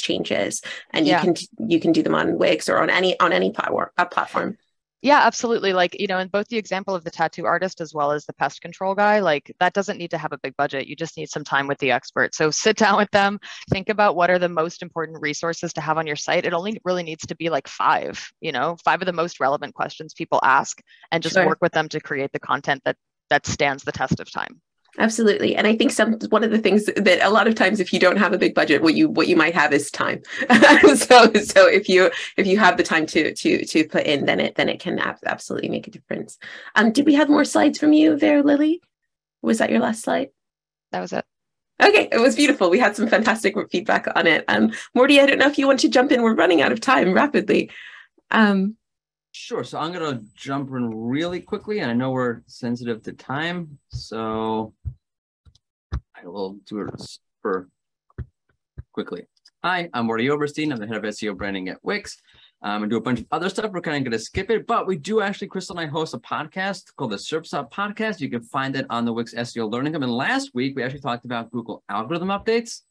changes, and you can do them on Wix or on any platform. Yeah, absolutely. Like, you know, in both the example of the tattoo artist as well as the pest control guy, like that doesn't need to have a big budget. You just need some time with the expert. So sit down with them, think about what are the most important resources to have on your site. It only really needs to be like 5 of the most relevant questions people ask, and just work with them to create the content that stands the test of time. Absolutely. And I think one of the things that a lot of times, if you don't have a big budget, what you might have is time. so if you have the time to put in, then it can absolutely make a difference. Did we have more slides from you there, Lily? Was that your last slide? That was it. Okay, it was beautiful. We had some fantastic feedback on it. Morty, I don't know if you want to jump in. We're running out of time rapidly. Sure. So I'm going to jump in really quickly, and I know we're sensitive to time, so I will do it super quickly. Hi, I'm Morty Oberstein. I'm the head of SEO branding at Wix. And do a bunch of other stuff. We're kind of going to skip it, but we do actually, Crystal and I host a podcast called the SERPs Up Podcast. You can find it on the Wix SEO Learning Hub. And last week, we actually talked about Google algorithm updates.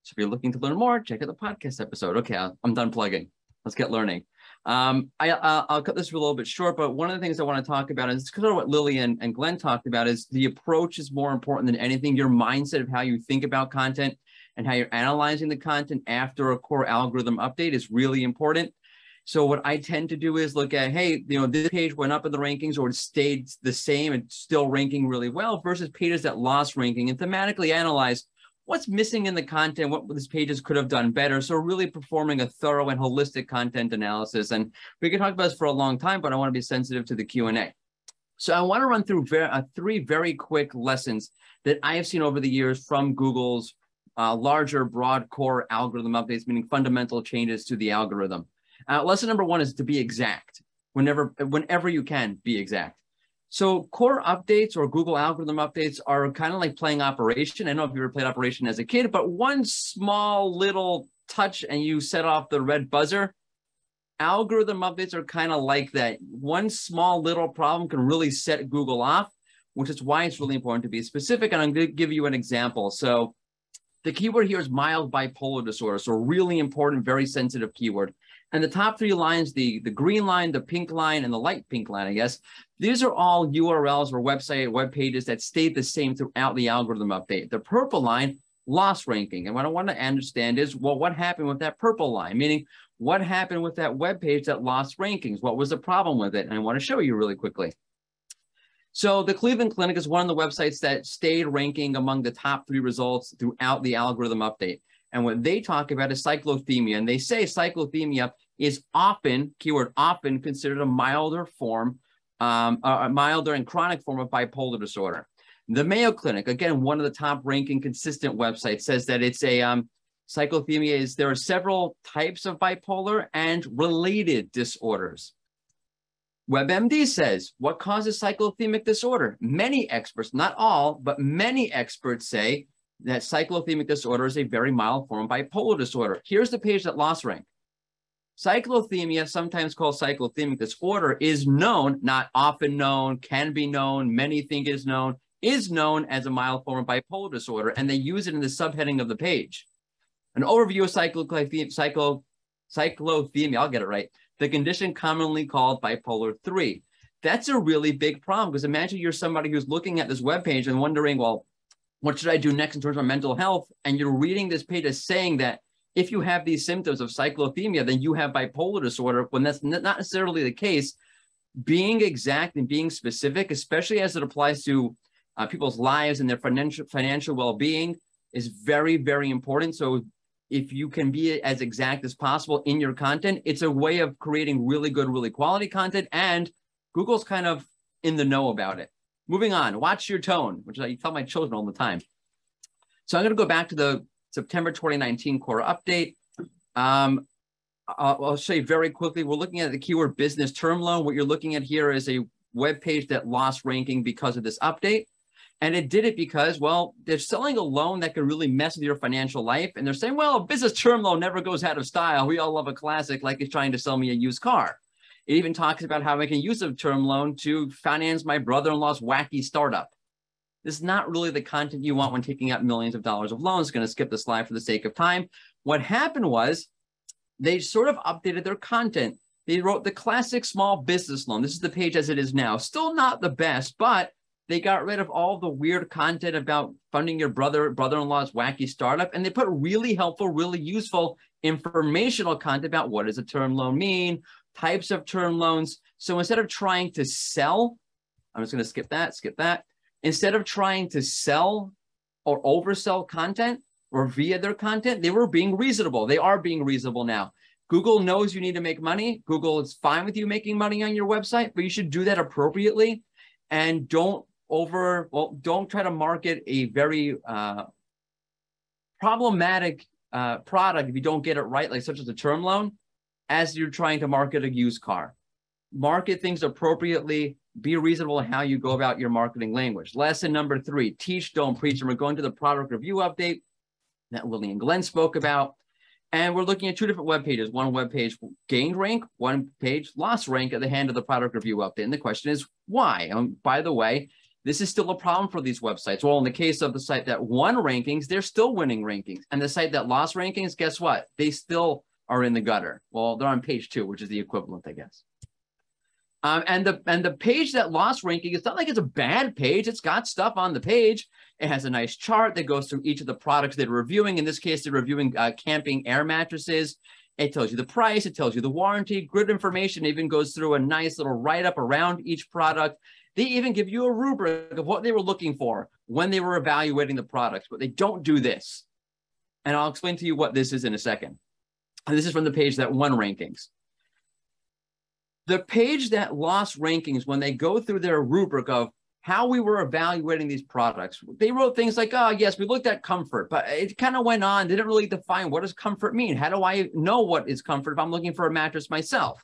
So if you're looking to learn more, check out the podcast episode. Okay, I'm done plugging. Let's get learning. I'll cut this a little bit short, but one of the things I want to talk about is kind of what Lily and Glenn talked about, is the approach is more important than anything. Your mindset of how you think about content and how you're analyzing the content after a core algorithm update is really important. So what I tend to do is look at, hey, you know, this page went up in the rankings, or it stayed the same and still ranking really well, versus pages that lost ranking, and thematically analyze what's missing in the content, what these pages could have done better. So really performing a thorough and holistic content analysis. And we can talk about this for a long time, but I want to be sensitive to the Q&A. So I want to run through 3 very quick lessons that I have seen over the years from Google's larger, broad core algorithm updates, meaning fundamental changes to the algorithm. Lesson number 1 is to be exact. Whenever you can, be exact. So core updates or Google algorithm updates are kind of like playing Operation. I don't know if you ever played Operation as a kid, but one small little touch and you set off the red buzzer. Algorithm updates are kind of like that. One small little problem can really set Google off, which is why it's really important to be specific. And I'm going to give you an example. So the keyword here is mild bipolar disorder. So really important, very sensitive keyword. And the top 3 lines, the green line, the pink line, and the light pink line, I guess, these are all URLs or web pages that stayed the same throughout the algorithm update. The purple line, lost ranking. And what I want to understand is, well, what happened with that purple line? Meaning, what happened with that web page that lost rankings? What was the problem with it? And I want to show you really quickly. So the Cleveland Clinic is one of the websites that stayed ranking among the top 3 results throughout the algorithm update. And what they talk about is cyclothymia. And they say cyclothymia is often, keyword often, considered a milder form, a milder and chronic form of bipolar disorder. The Mayo Clinic, again, one of the top ranking consistent websites, says that it's a cyclothymia is there are several types of bipolar and related disorders. WebMD says, what causes cyclothymic disorder? Many experts, not all, but many experts say that cyclothemic disorder is a very mild form of bipolar disorder. Here's the page that lost rank. Cyclothemia, sometimes called cyclothemic disorder, is known, not often known, can be known, many think is known as a mild form of bipolar disorder, and they use it in the subheading of the page. An overview of cyclothemia, I'll get it right, the condition commonly called bipolar 3. That's a really big problem, because imagine you're somebody who's looking at this webpage and wondering, well, what should I do next in terms of mental health? And you're reading this page as saying that if you have these symptoms of cyclothemia, then you have bipolar disorder, when that's not necessarily the case. Being exact and being specific, especially as it applies to people's lives and their financial well-being, is very, very important. So if you can be as exact as possible in your content, it's a way of creating really good, really quality content, and Google's kind of in the know about it. Moving on, watch your tone, which I tell my children all the time. So I'm going to go back to the September 2019 core update. I'll show you very quickly. We're looking at the keyword business term loan. What you're looking at here is a web page that lost ranking because of this update. And it did it because, well, they're selling a loan that can really mess with your financial life. And they're saying, well, a business term loan never goes out of style. We all love a classic, like it's trying to sell me a used car. It even talks about how I can use a term loan to finance my brother-in-law's wacky startup. This is not really the content you want when taking out millions of dollars of loans. Going to skip the slide for the sake of time. What happened was they sort of updated their content. They wrote the classic small business loan. This is the page as it is now. Still not the best, but they got rid of all the weird content about funding your brother-in-law's wacky startup, and they put really helpful, really useful informational content about what does a term loan mean, types of term loans. So instead of trying to sell, I'm just going to skip that. Instead of trying to sell or oversell content or via their content, they were being reasonable. They are being reasonable now. Google knows you need to make money. Google is fine with you making money on your website, but you should do that appropriately, and don't try to market a very problematic product if you don't get it right, like such as a term loan, as you're trying to market a used car. Market things appropriately. Be reasonable in how you go about your marketing language. Lesson number 3, teach, don't preach. And we're going to the product review update that Lily and Glenn spoke about. And we're looking at 2 different web pages. One web page gained rank, one page lost rank at the hand of the product review update. And the question is why? By the way, this is still a problem for these websites. Well, in the case of the site that won rankings, they're still winning rankings. And the site that lost rankings, guess what? They still are in the gutter. Well, they're on page 2, which is the equivalent, I guess. And the page that lost ranking, it's not like it's a bad page. It's got stuff on the page. It has a nice chart that goes through each of the products they're reviewing. In this case, they're reviewing camping air mattresses. It tells you the price. It tells you the warranty. Good information. It even goes through a nice little write-up around each product. They even give you a rubric of what they were looking for when they were evaluating the products, but they don't do this. And I'll explain to you what this is in a second. And this is from the page that won rankings. The page that lost rankings, when they go through their rubric of how we were evaluating these products, they wrote things like, oh, yes, we looked at comfort, but it kind of went on. They didn't really define, what does comfort mean? How do I know what is comfort if I'm looking for a mattress myself?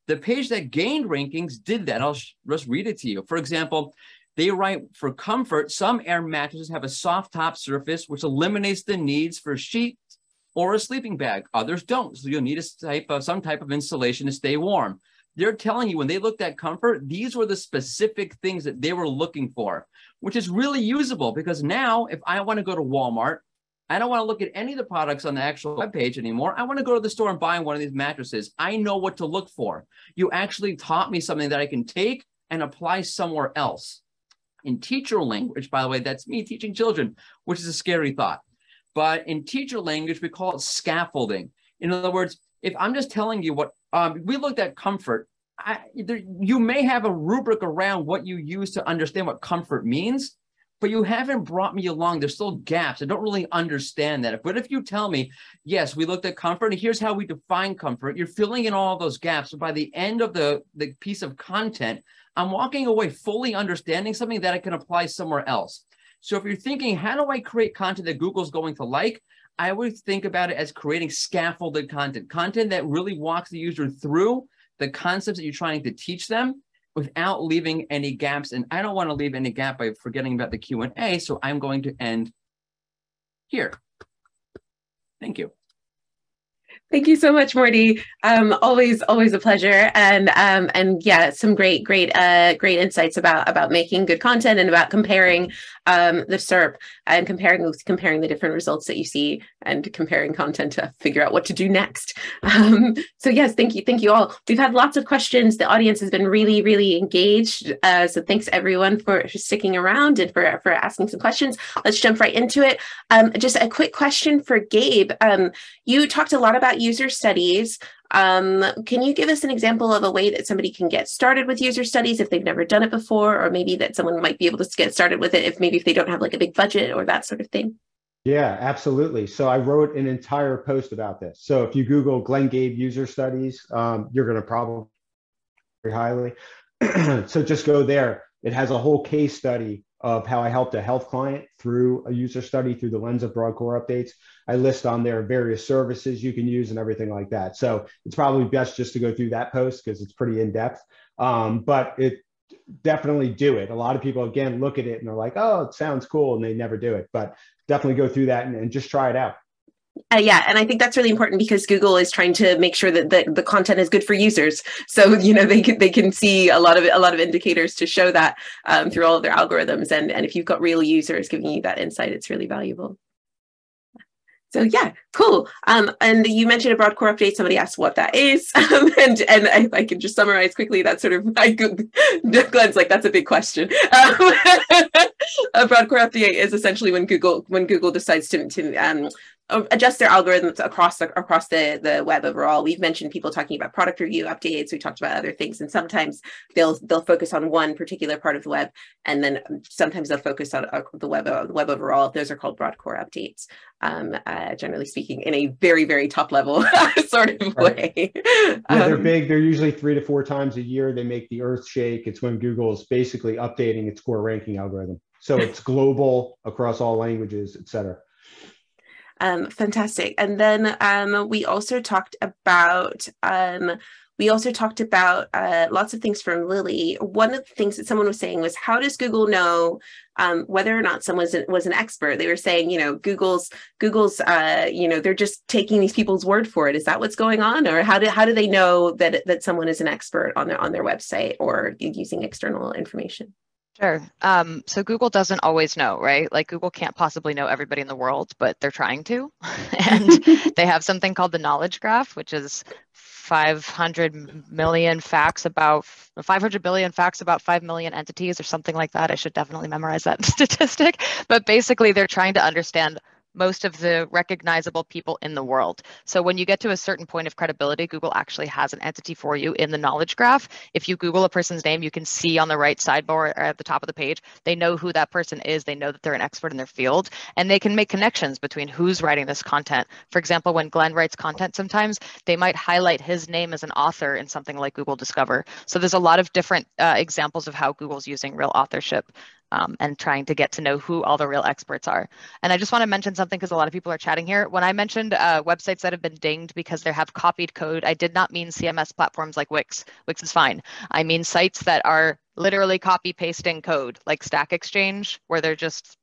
The page that gained rankings did that. I'll just read it to you. For example, they write for comfort, some air mattresses have a soft top surface, which eliminates the needs for sheets or a sleeping bag. Others don't. So you'll need some type of insulation to stay warm. They're telling you when they looked at comfort, these were the specific things that they were looking for, which is really usable because now if I want to go to Walmart, I don't want to look at any of the products on the actual webpage anymore. I want to go to the store and buy one of these mattresses. I know what to look for. You actually taught me something that I can take and apply somewhere else. In teacher language, by the way, that's me teaching children, which is a scary thought. But in teacher language, we call it scaffolding. In other words, if I'm just telling you what, we looked at comfort, you may have a rubric around what you use to understand what comfort means, but you haven't brought me along. There's still gaps. I don't really understand that. But if you tell me, yes, we looked at comfort, and here's how we define comfort, you're filling in all those gaps. So by the end of the piece of content, I'm walking away fully understanding something that I can apply somewhere else. So if you're thinking, how do I create content that Google's going to like? I would think about it as creating scaffolded content that really walks the user through the concepts that you're trying to teach them without leaving any gaps. And I don't want to leave any gap by forgetting about the Q&A. So I'm going to end here. Thank you. Thank you so much, Morty. Always a pleasure, and yeah, some great insights about making good content and about comparing the SERP and comparing the different results that you see and comparing content to figure out what to do next. So yes, thank you all. We've had lots of questions. The audience has been really engaged. So thanks everyone for sticking around and for asking some questions. Let's jump right into it. Just a quick question for Gabe. You talked a lot about user studies. Can you give us an example of a way that somebody can get started with user studies if they've never done it before, or maybe that someone might be able to get started with it if they don't have like a big budget or that sort of thing? Yeah, absolutely. So I wrote an entire post about this. So if you Google Glenn Gabe user studies, you're going to probably very highly. So just go there. It has a whole case study of how I helped a health client through a user study through the lens of broad core updates. I list on there various services you can use and everything like that. So it's probably best just to go through that post because it's pretty in depth. But it definitely do it. A lot of people, again, look at it and they're like, oh, it sounds cool, and they never do it. But definitely go through that and just try it out. Yeah, and I think that's really important because Google is trying to make sure that the content is good for users. So they can see a lot of indicators to show that through all of their algorithms. And if you've got real users giving you that insight, it's really valuable. So yeah, cool. And you mentioned a broad core update. Somebody asked what that is, and I can just summarize quickly. That's sort of Glenn's like, that's a big question. A broad core update is essentially when Google decides to adjust their algorithms across the web overall. We've mentioned people talking about product review updates. We talked about other things, and sometimes they'll focus on one particular part of the web, and then sometimes they'll focus on the web overall. Those are called broad core updates, generally speaking, in a very top level sort of way. Yeah, they're big. They're usually 3 to 4 times a year. They make the earth shake. It's when Google is basically updating its core ranking algorithm. So it's global across all languages, et cetera. Fantastic. And then we also talked about lots of things from Lily. One of the things that someone was saying was, how does Google know whether or not someone was an expert? They were saying, Google's they're just taking these people's word for it. Is that what's going on? Or how do they know that someone is an expert on their website or using external information? Sure. So Google doesn't always know, right? Like Google can't possibly know everybody in the world, but they're trying to. And they have something called the Knowledge Graph, which is 500 billion facts about 5 million entities or something like that. I should definitely memorize that statistic. But basically, they're trying to understand most of the recognizable people in the world. So when you get to a certain point of credibility, Google actually has an entity for you in the knowledge graph. If you Google a person's name, you can see on the right sidebar or at the top of the page, they know who that person is. They know that they're an expert in their field, and they can make connections between who's writing this content. For example, when Glenn writes content, sometimes they might highlight his name as an author in something like Google Discover. So there's a lot of different examples of how Google's using real authorship and trying to get to know who all the real experts are. And I just want to mention something because a lot of people are chatting here. When I mentioned websites that have been dinged because they have copied code, I did not mean CMS platforms like Wix. Wix is fine. I mean sites that are literally copy pasting code, like Stack Exchange, where they're just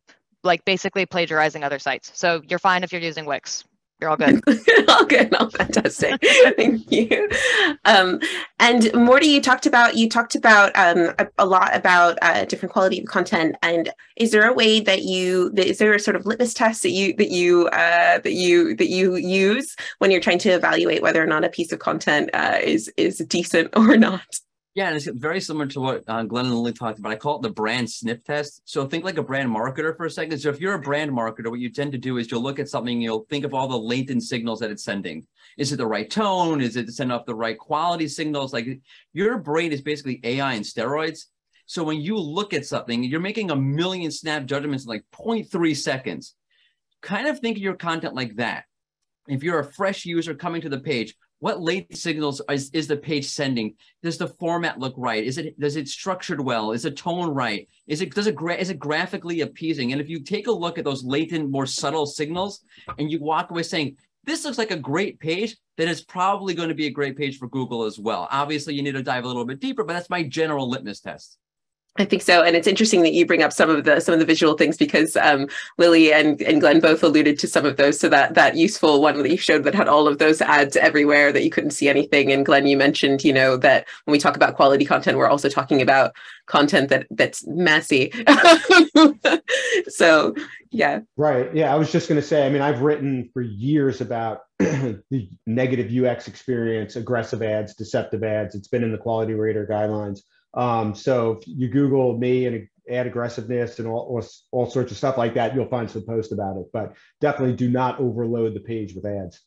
like basically plagiarizing other sites. So you're fine if you're using Wix. You're all good. All good. All fantastic. Thank you. And Morty, you talked about a lot about different quality of content. And is there a way is there a sort of litmus test that you use when you're trying to evaluate whether or not a piece of content is decent or not? Yeah, and it's very similar to what Glenn and Lily talked about. I call it the brand sniff test. So think like a brand marketer for a second. So if you're a brand marketer, what you tend to do is you'll look at something, you'll think of all the latent signals that it's sending. Is it the right tone? Is it sending off the right quality signals? Like your brain is basically AI in steroids. So when you look at something, you're making a million snap judgments in like 0.3 seconds. Kind of think of your content like that. If you're a fresh user coming to the page, what latent signals is the page sending? Does the format look right? Is it structured well? Is the tone right? Is it graphically appeasing? And if you take a look at those latent, more subtle signals, and you walk away saying, this looks like a great page, then it's probably going to be a great page for Google as well. Obviously, you need to dive a little bit deeper, but that's my general litmus test. I think so, and it's interesting that you bring up some of the visual things, because Lily and Glenn both alluded to some of those. So that useful one that you showed that had all of those ads everywhere that you couldn't see anything. And Glenn, you mentioned, you know, that when we talk about quality content, we're also talking about content that's messy. So yeah, right. Yeah, I was just going to say. I mean, I've written for years about the negative UX experience, aggressive ads, deceptive ads. It's been in the Quality Rater guidelines. So if you Google me and ad aggressiveness and all sorts of stuff like that, you'll find some posts about it, but definitely do not overload the page with ads.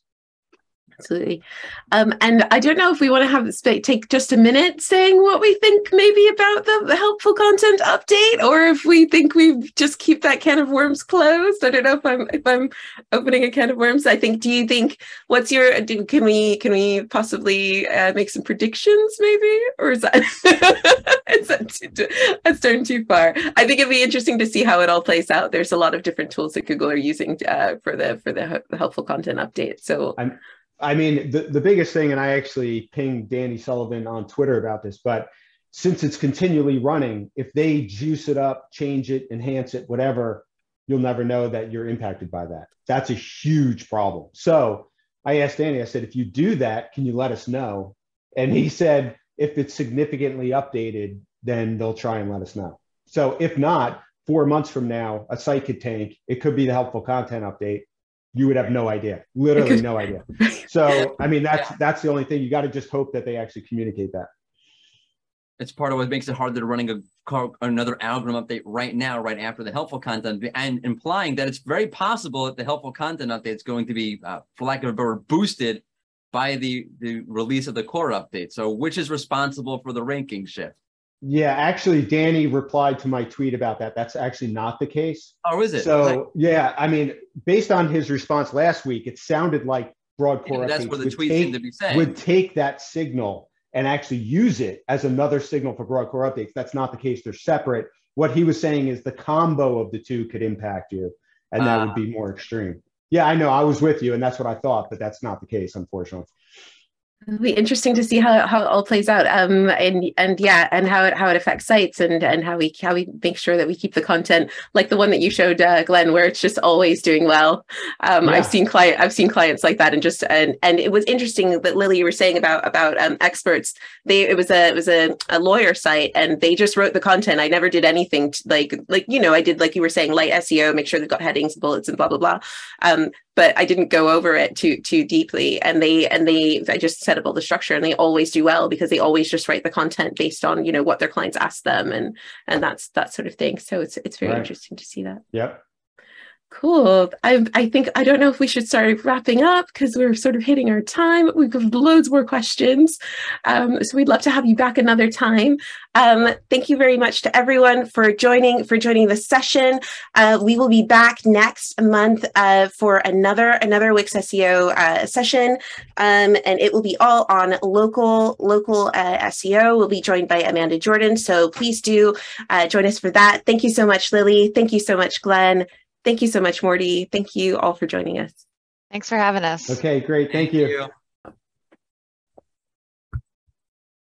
Absolutely. And I don't know if we want to have take just a minute saying what we think maybe about the helpful content update, or if we think we just keep that can of worms closed. I don't know if I'm opening a can of worms. I think, do you think, what's your, can we possibly make some predictions maybe, or is that that's turned too far? I think it'd be interesting to see how it all plays out. There's a lot of different tools that Google are using for the helpful content update. So I mean, the biggest thing, and I actually pinged Danny Sullivan on Twitter about this, but since it's continually running, if they juice it up, change it, enhance it, whatever, you'll never know that you're impacted by that. That's a huge problem. So I asked Danny, I said, if you do that, can you let us know? And he said, if it's significantly updated, then they'll try and let us know. So if not, 4 months from now, a site could tank. It could be the helpful content update. You would have no idea, literally no idea. So, I mean, that's the only thing. You got to just hope that they actually communicate that. It's part of what makes it hard that running another algorithm update right now, right after the helpful content, and implying that it's very possible that the helpful content update is going to be, for lack of a better word, boosted by the release of the core update. So which is responsible for the ranking shift? Yeah, actually, Danny replied to my tweet about that. That's actually not the case. Oh, is it? So, yeah, I mean, based on his response last week, it sounded like broad core that's what the tweet seemed to be saying. Would take that signal and actually use it as another signal for broad core updates. That's not the case. They're separate. What he was saying is the combo of the two could impact you, and that would be more extreme. Yeah, I know. I was with you, and that's what I thought, but that's not the case, unfortunately. It'll be interesting to see how it all plays out, and how it affects sites, and how we make sure that we keep the content like the one that you showed, Glenn, where it's just always doing well. Yeah. I've seen clients like that, and it was interesting that Lily, you were saying about experts. It was a lawyer site, and they just wrote the content. I never did anything like I did, like you were saying, light SEO, make sure they've got headings, bullets, and blah blah blah. But I didn't go over it too deeply, and I just set up all the structure, and they always do well because they always just write the content based on what their clients ask them, and that's that sort of thing. So it's very interesting to see that. Yep. Cool. I think, I don't know if we should start wrapping up because we're sort of hitting our time. We've got loads more questions. So we'd love to have you back another time. Thank you very much to everyone for joining this session. We will be back next month for another Wix SEO session. And it will be all on local SEO. We'll be joined by Amanda Jordan. So please do join us for that. Thank you so much, Lily. Thank you so much, Glenn. Thank you so much, Morty. Thank you all for joining us. Thanks for having us. Okay, great. Thank you.